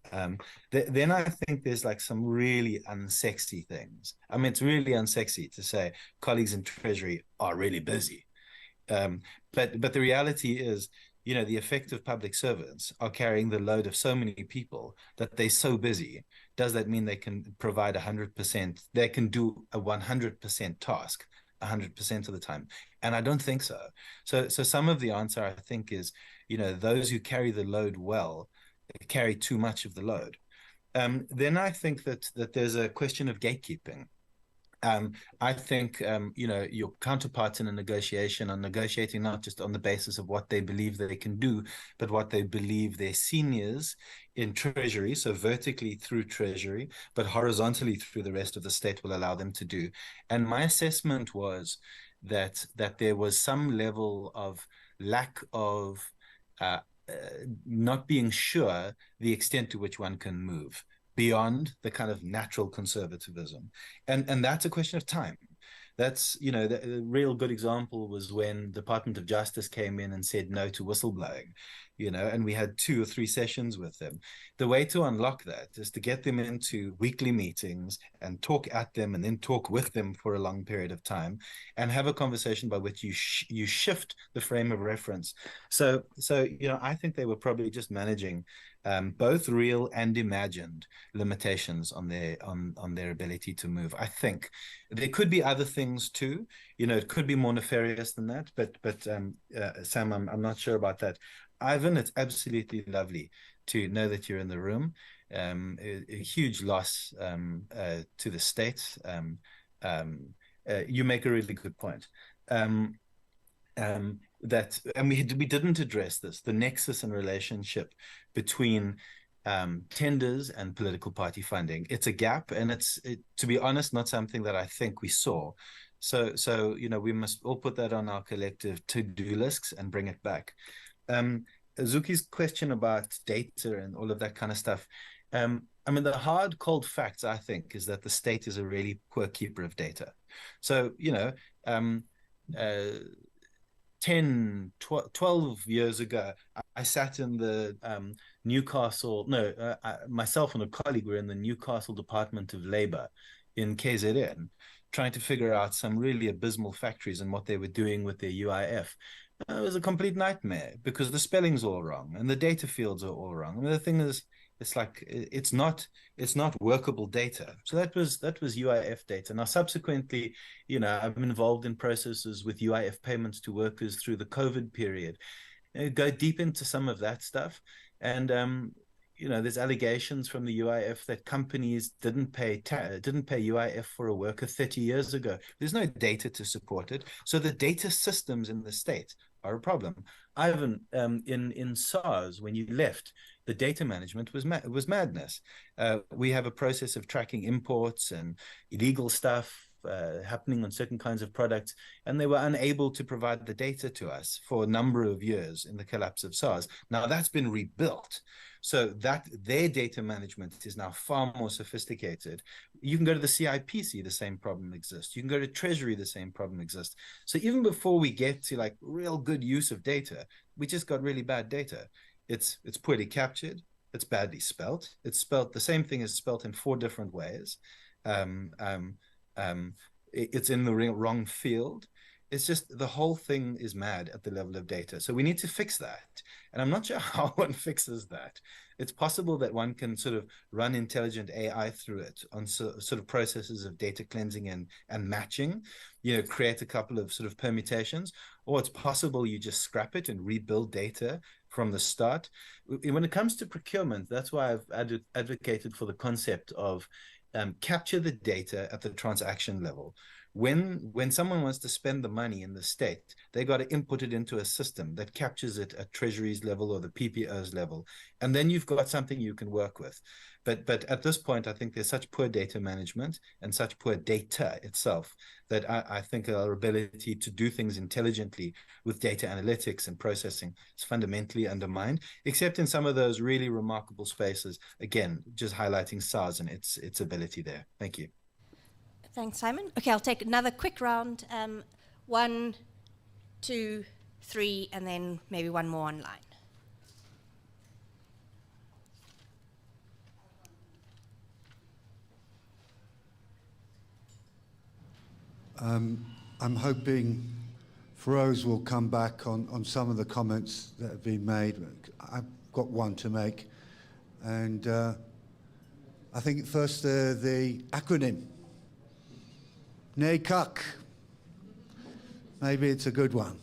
I think there's like some really unsexy things. I mean, it's really unsexy to say colleagues in Treasury are really busy. But the reality is, the effective public servants are carrying the load of so many people that they're so busy. Does that mean they can provide 100%? They can do a 100% task 100% of the time? And I don't think so. So some of the answer, I think, is, those who carry the load well carry too much of the load. Then I think that there's a question of gatekeeping. I think, your counterparts in a negotiation are negotiating not just on the basis of what they believe they can do, but what they believe their seniors in Treasury, so vertically through Treasury, but horizontally through the rest of the state, will allow them to do. And my assessment was that there was some level of lack of not being sure the extent to which one can move beyond the kind of natural conservatism. And that's a question of time. That's, the real good example was when the Department of Justice came in and said no to whistleblowing, and we had 2 or 3 sessions with them. The way to unlock that is to get them into weekly meetings and talk at them and then talk with them for a long period of time and have a conversation by which you shift the frame of reference. So I think they were probably just managing both real and imagined limitations on their ability to move. I think there could be other things too. It could be more nefarious than that. But Sam, I'm not sure about that. Ivan, it's absolutely lovely to know that you're in the room. A huge loss to the state. You make a really good point. That, and we didn't address this, the nexus and relationship between tenders and political party funding. It's a gap, and to be honest, not something that I think we saw. So we must all put that on our collective to-do lists and bring it back. Zuki's question about data and all of that kind of stuff. The hard, cold facts, I think, is that the state is a really poor keeper of data. So, 10, 12 years ago, I sat in the myself and a colleague were in the Newcastle Department of Labour in KZN, trying to figure out some really abysmal factories and what they were doing with their UIF. It was a complete nightmare because the spelling's all wrong and the data fields are all wrong. The thing is, it's not workable data. So that was UIF data. Now, subsequently, I've been involved in processes with UIF payments to workers through the COVID period. Go deep into some of that stuff, and there's allegations from the UIF that companies didn't pay UIF for a worker 30 years ago. There's no data to support it. So the data systems in the state are a problem. Ivan, in SARS, when you left, the data management was madness. We have a process of tracking imports and illegal stuff happening on certain kinds of products, and they were unable to provide the data to us for a number of years in the collapse of SARS. Now that's been rebuilt, so that their data management is now far more sophisticated. You can go to the CIPC, the same problem exists. You can go to Treasury, the same problem exists. So even before we get to like real good use of data, we just got really bad data. It's poorly captured. It's badly spelt. It's spelt the same thing is spelt in 4 different ways. It's in the wrong field. It's just the whole thing is mad at the level of data. So we need to fix that. And I'm not sure how one fixes that. It's possible that one can sort of run intelligent AI through it on sort of processes of data cleansing and matching, create a couple of sort of permutations, or it's possible you just scrap it and rebuild data from the start. When it comes to procurement, that's why I've advocated for the concept of capture the data at the transaction level. when someone wants to spend the money in the state, they got to input it into a system that captures it at Treasury's level or the PPO's level, and then you've got something you can work with. But at this point, I think there's such poor data management and such poor data itself that I think our ability to do things intelligently with data analytics and processing is fundamentally undermined, except in some of those really remarkable spaces. Again, just highlighting SARS and its ability there. Thank you. Thanks, Simon. Okay, I'll take another quick round. 1, 2, 3, and then maybe one more online. I'm hoping Feroz will come back on some of the comments that have been made. I've got one to make. And I think first the acronym, NACUC. Maybe it's a good one.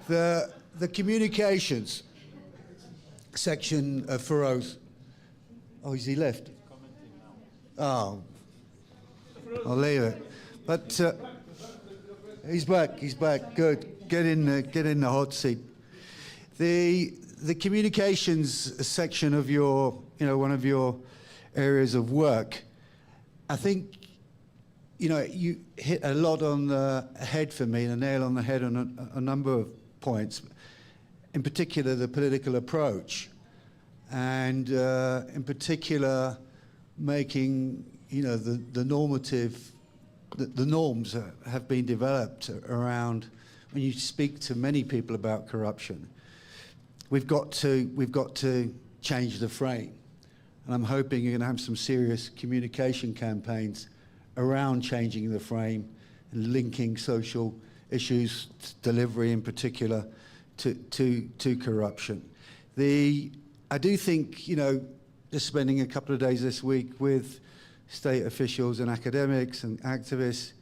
The communications section of Feroz. Oh, is he left? Oh, I'll leave it. But he's back. Good. Get in the hot seat. The communications section of your, one of your areas of work, I think, you hit a lot on the head for me, a nail on the head on a number of points. In particular, the political approach, and in particular, making the normative, the norms have been developed around. When you speak to many people about corruption, we've got to change the frame, and I'm hoping you're going to have some serious communication campaigns around changing the frame and linking social issues, delivery in particular, to corruption. I do think, just spending a couple of days this week with state officials and academics and activists,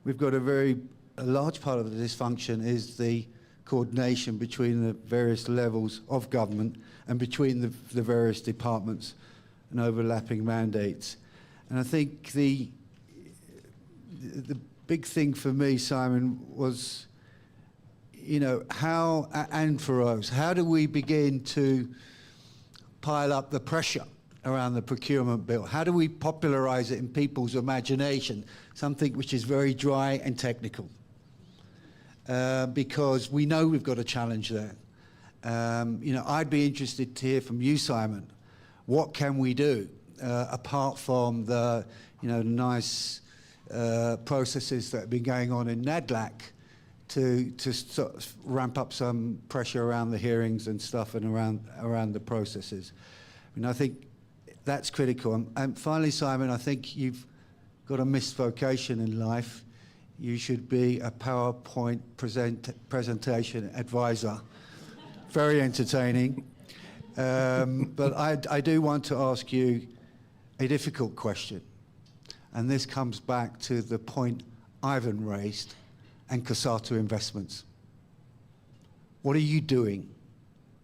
we've got a large part of the dysfunction is the coordination between the various levels of government and between the various departments and overlapping mandates. And I think the big thing for me, Simon, was, how, and for us, how do we begin to pile up the pressure around the procurement bill? How do we popularize it in people's imagination, something which is very dry and technical? Because we know we've got a challenge there. I'd be interested to hear from you, Simon. What can we do apart from the nice processes that have been going on in NADLAC to sort of ramp up some pressure around the hearings and stuff and around the processes? I think that's critical. And finally, Simon, I think you've got a missed vocation in life. You should be a PowerPoint presentation advisor. Very entertaining. But I do want to ask you a difficult question. And this comes back to the point Ivan raised and Casata Investments. What are you doing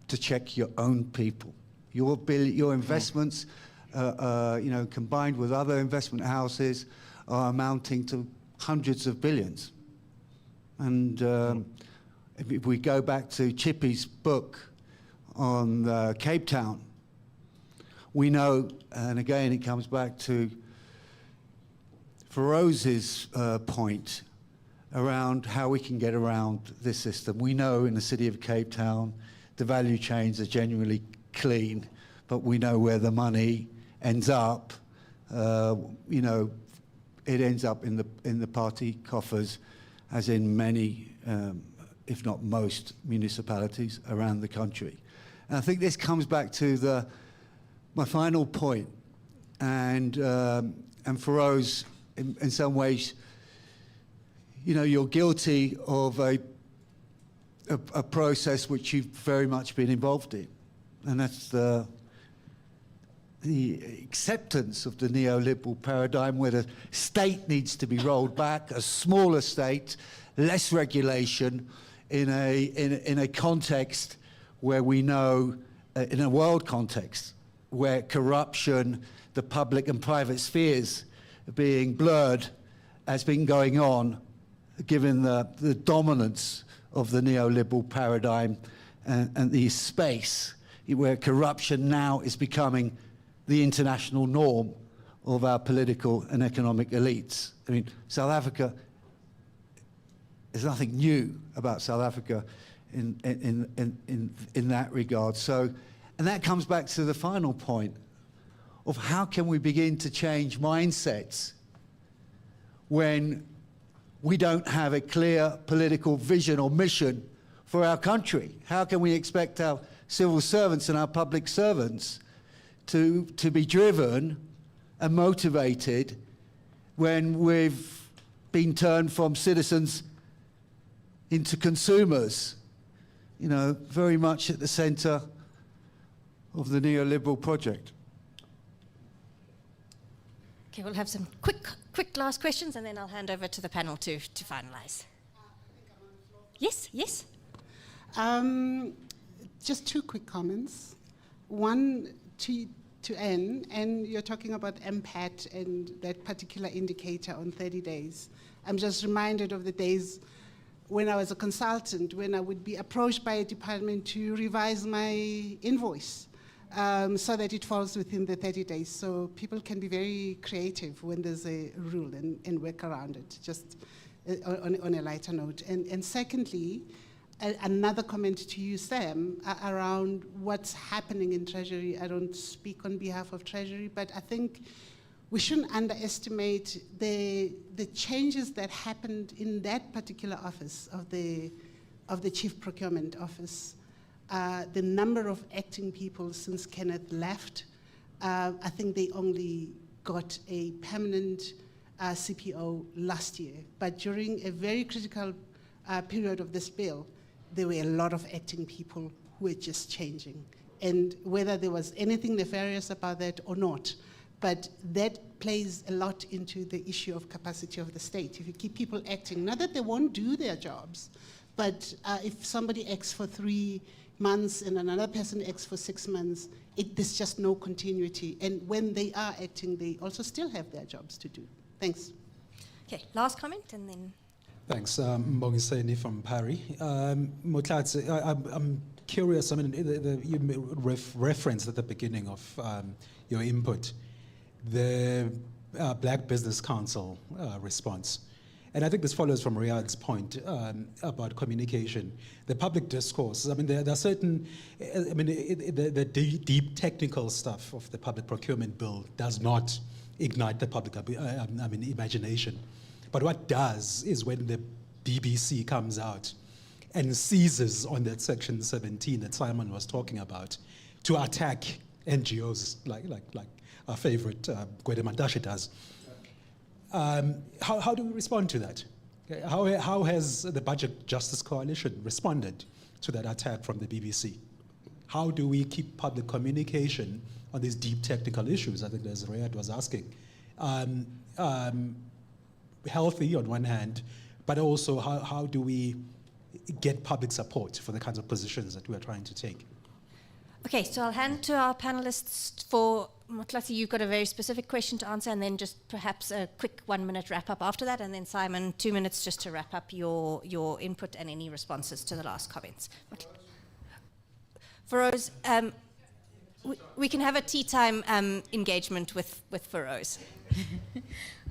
to check your own people? Your investments, combined with other investment houses, are amounting to hundreds of billions. And if we go back to Chippy's book on Cape Town, we know, and again it comes back to Feroz's point around how we can get around this system. We know in the city of Cape Town the value chains are genuinely clean, but we know where the money ends up. It ends up in the party coffers, as in many, if not most, municipalities around the country. And I think this comes back to my final point, and Feroz, in some ways, you're guilty of a process which you've very much been involved in, and that's the acceptance of the neoliberal paradigm where the state needs to be rolled back, a smaller state, less regulation, in a context where we know, in a world context, where corruption, the public and private spheres being blurred has been going on, given the dominance of the neoliberal paradigm and the space where corruption now is becoming the international norm of our political and economic elites. I mean, South Africa, there's nothing new about South Africa in that regard. So, and that comes back to the final point of how can we begin to change mindsets when we don't have a clear political vision or mission for our country? How can we expect our civil servants and our public servants to be driven and motivated when we've been turned from citizens into consumers, you know, very much at the center of the neoliberal project? Okay, we'll have some quick last questions, and then I'll hand over to the panel to finalize. Yes. Just two quick comments. One to Anne, and you're talking about MPAT and that particular indicator on 30 days. I'm just reminded of the days when I was a consultant, when I would be approached by a department to revise my invoice so that it falls within the 30 days. So people can be very creative when there's a rule and work around it, just on a lighter note. And secondly, another comment to you, Sam, around what's happening in Treasury. I don't speak on behalf of Treasury, but I think we shouldn't underestimate the changes that happened in that particular office of the Chief Procurement Office. The number of acting people since Kenneth left, I think they only got a permanent CPO last year. But during a very critical period of this bill, there were a lot of acting people who were just changing. And whether there was anything nefarious about that or not, but that plays a lot into the issue of capacity of the state. If you keep people acting, not that they won't do their jobs, but if somebody acts for 3 months and another person acts for 6 months, there's just no continuity. And when they are acting, they also still have their jobs to do. Thanks. Okay, last comment, and then. Thanks, Mbongiseni from Parry. Motlatsi, I'm curious, I mean, you referenced at the beginning of your input the Black Business Council response. And I think this follows from Riyadh's point about communication. The public discourse, I mean, there are certain, I mean, the deep technical stuff of the public procurement bill does not ignite the public imagination. But what does is when the BBC comes out and seizes on that Section 17 that Simon was talking about to attack NGOs like our favorite Guardrails does. How do we respond to that? How has the Budget Justice Coalition responded to that attack from the BBC? How do we keep public communication on these deep technical issues? I think as Riyadh was asking. Healthy on one hand, but also how do we get public support for the kinds of positions that we are trying to take? Okay, so I'll hand to our panelists for Motlatsi. You've got a very specific question to answer, and then just perhaps a quick 1-minute wrap up after that, and then Simon, 2 minutes just to wrap up your input and any responses to the last comments. Feroz, we can have a tea time engagement with Feroz.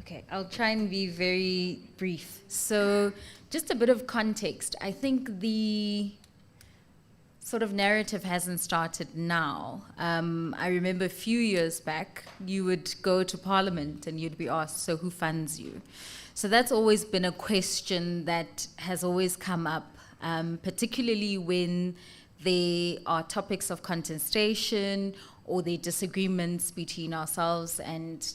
Okay, I'll try and be very brief. So just a bit of context. I think the sort of narrative hasn't started now. I remember a few years back, you would go to Parliament and you'd be asked, so who funds you? So that's always been a question that has always come up, particularly when there are topics of contestation or the disagreements between ourselves and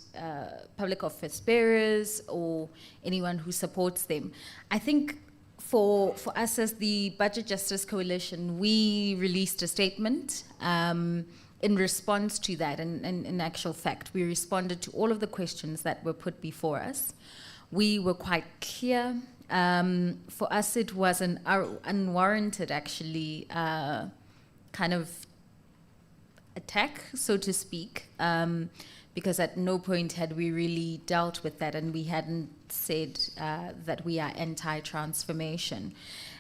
public office bearers or anyone who supports them. I think for us as the Budget Justice Coalition, we released a statement in response to that, and in actual fact, we responded to all of the questions that were put before us. We were quite clear. For us, it was an unwarranted, actually, kind of attack, so to speak, because at no point had we really dealt with that, and we hadn't said that we are anti-transformation.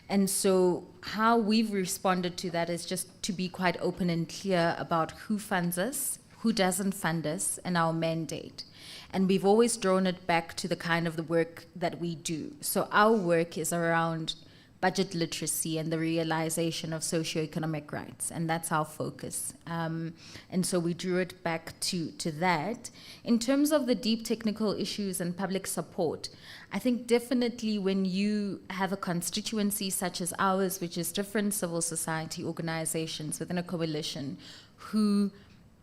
And so how we've responded to that is just to be quite open and clear about who funds us, who doesn't fund us, and our mandate. And we've always drawn it back to the kind of the work that we do. So our work is around budget literacy and the realization of socioeconomic rights, and that's our focus. And so we drew it back to that. In terms of the deep technical issues and public support, I think definitely when you have a constituency such as ours, which is different civil society organizations within a coalition who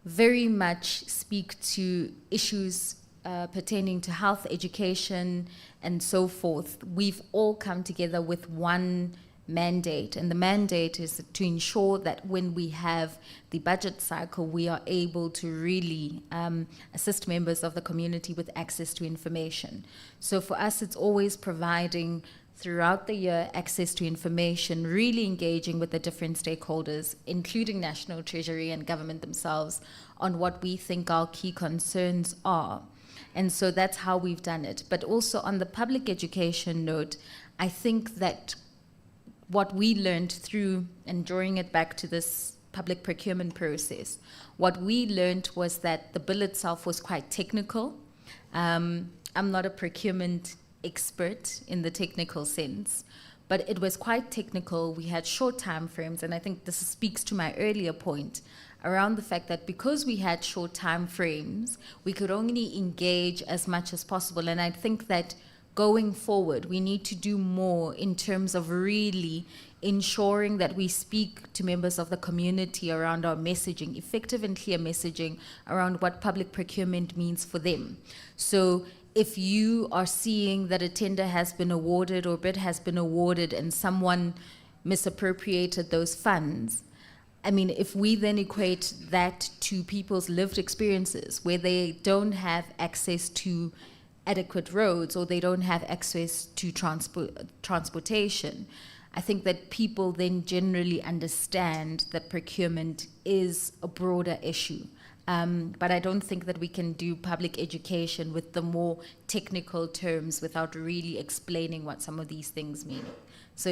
very much speak to issues pertaining to health, education, and so forth, we've all come together with one mandate. And the mandate is to ensure that when we have the budget cycle, we are able to really assist members of the community with access to information. So for us, it's always providing throughout the year access to information, really engaging with the different stakeholders, including National Treasury and government themselves, on what we think our key concerns are. And so that's how we've done it. But also on the public education note, I think that what we learned through, and drawing it back to this public procurement process, what we learned was that the bill itself was quite technical. I'm not a procurement expert in the technical sense, but it was quite technical. We had short time frames, and I think this speaks to my earlier point around the fact that because we had short time frames, we could only engage as much as possible. And I think that going forward, we need to do more in terms of really ensuring that we speak to members of the community around our messaging, effective and clear messaging around what public procurement means for them. So if you are seeing that a tender has been awarded or bid has been awarded and someone misappropriated those funds, I mean, if we then equate that to people's lived experiences where they don't have access to adequate roads or they don't have access to transportation, I think that people then generally understand that procurement is a broader issue. But I don't think that we can do public education with the more technical terms without really explaining what some of these things mean. So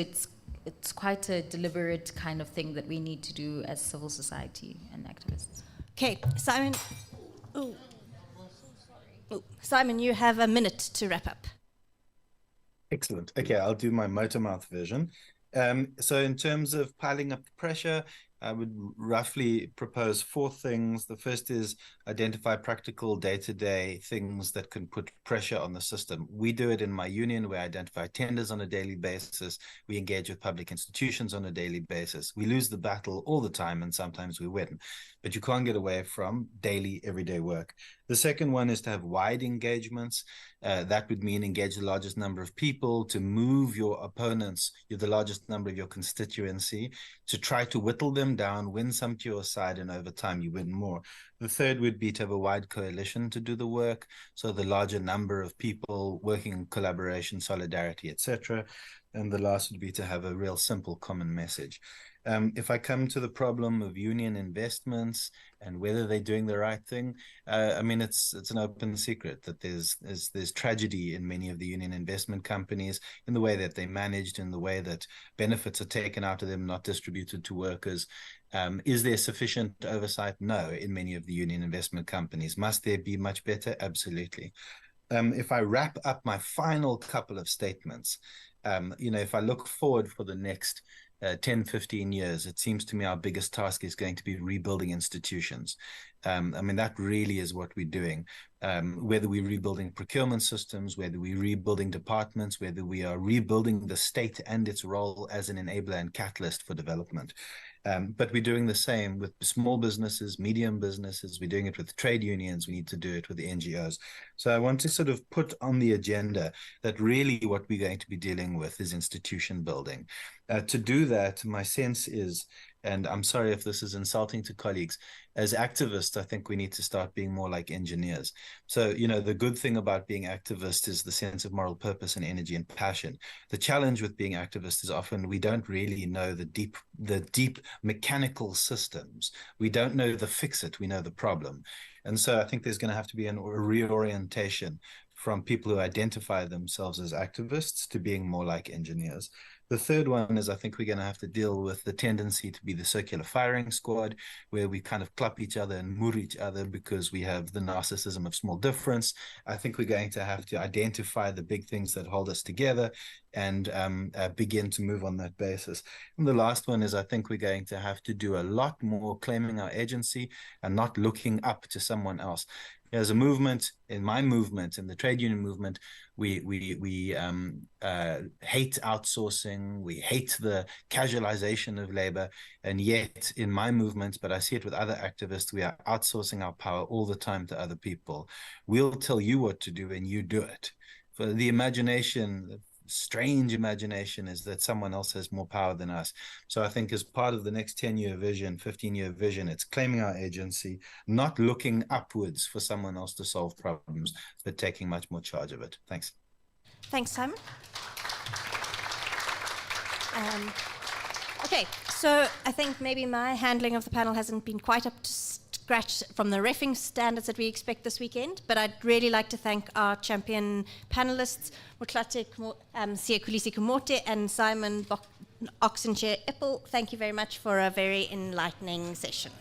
it's quite a deliberate kind of thing that we need to do as civil society and activists. Okay, Simon. Oh, Simon, you have a minute to wrap up. Excellent. Okay, I'll do my motor mouth version. So in terms of piling up the pressure, I would roughly propose 4 things. The first is identify practical day-to-day things that can put pressure on the system. We do it in my union. We identify tenders on a daily basis. We engage with public institutions on a daily basis. We lose the battle all the time, and sometimes we win. But you can't get away from daily, everyday work. The second one is to have wide engagements. That would mean engage the largest number of people, to move your opponents, the largest number of your constituency, to try to whittle them down, win some to your side, and over time you win more. The third would be to have a wide coalition to do the work, so the larger number of people working in collaboration, solidarity, etc. And the last would be to have a real simple common message. If I come to the problem of union investments and whether they're doing the right thing, I mean, it's an open secret that there's tragedy in many of the union investment companies in the way that they're managed, in the way that benefits are taken out of them, not distributed to workers. Is there sufficient oversight? No, in many of the union investment companies. Must there be much better? Absolutely. If I wrap up my final couple of statements, if I look forward for the next 10, 15 years, it seems to me our biggest task is going to be rebuilding institutions. I mean, that really is what we're doing. Whether we're rebuilding procurement systems, whether we're rebuilding departments, whether we are rebuilding the state and its role as an enabler and catalyst for development. But we're doing the same with small businesses, medium businesses. We're doing it with trade unions. We need to do it with the NGOs. So I want to sort of put on the agenda that really what we're going to be dealing with is institution building. To do that, my sense is, and I'm sorry if this is insulting to colleagues, as activists, I think we need to start being more like engineers. So, the good thing about being activist is the sense of moral purpose and energy and passion. The challenge with being activist is often we don't really know the deep mechanical systems. We don't know the fix-it, we know the problem. And so I think there's going to have to be a reorientation from people who identify themselves as activists to being more like engineers. The third one is I think we're going to have to deal with the tendency to be the circular firing squad, where we kind of club each other and moor each other because we have the narcissism of small difference. I think we're going to have to identify the big things that hold us together and begin to move on that basis. And the last one is I think we're going to have to do a lot more claiming our agency and not looking up to someone else. As a movement, in my movement, in the trade union movement, we hate outsourcing, we hate the casualization of labor, and yet in my movement, but I see it with other activists, we are outsourcing our power all the time to other people. We'll tell you what to do and you do it. For the imagination, strange imagination is that someone else has more power than us. So I think as part of the next 10-year vision, 15-year vision, it's claiming our agency, not looking upwards for someone else to solve problems, but taking much more charge of it. Thanks. Thanks, Simon. Okay, so I think maybe my handling of the panel hasn't been quite up to scratch from the reffing standards that we expect this weekend, but I'd really like to thank our champion panelists, Motlate Siyakhulisi Kumote and Simon Oxenchair Ippel. Thank you very much for a very enlightening session.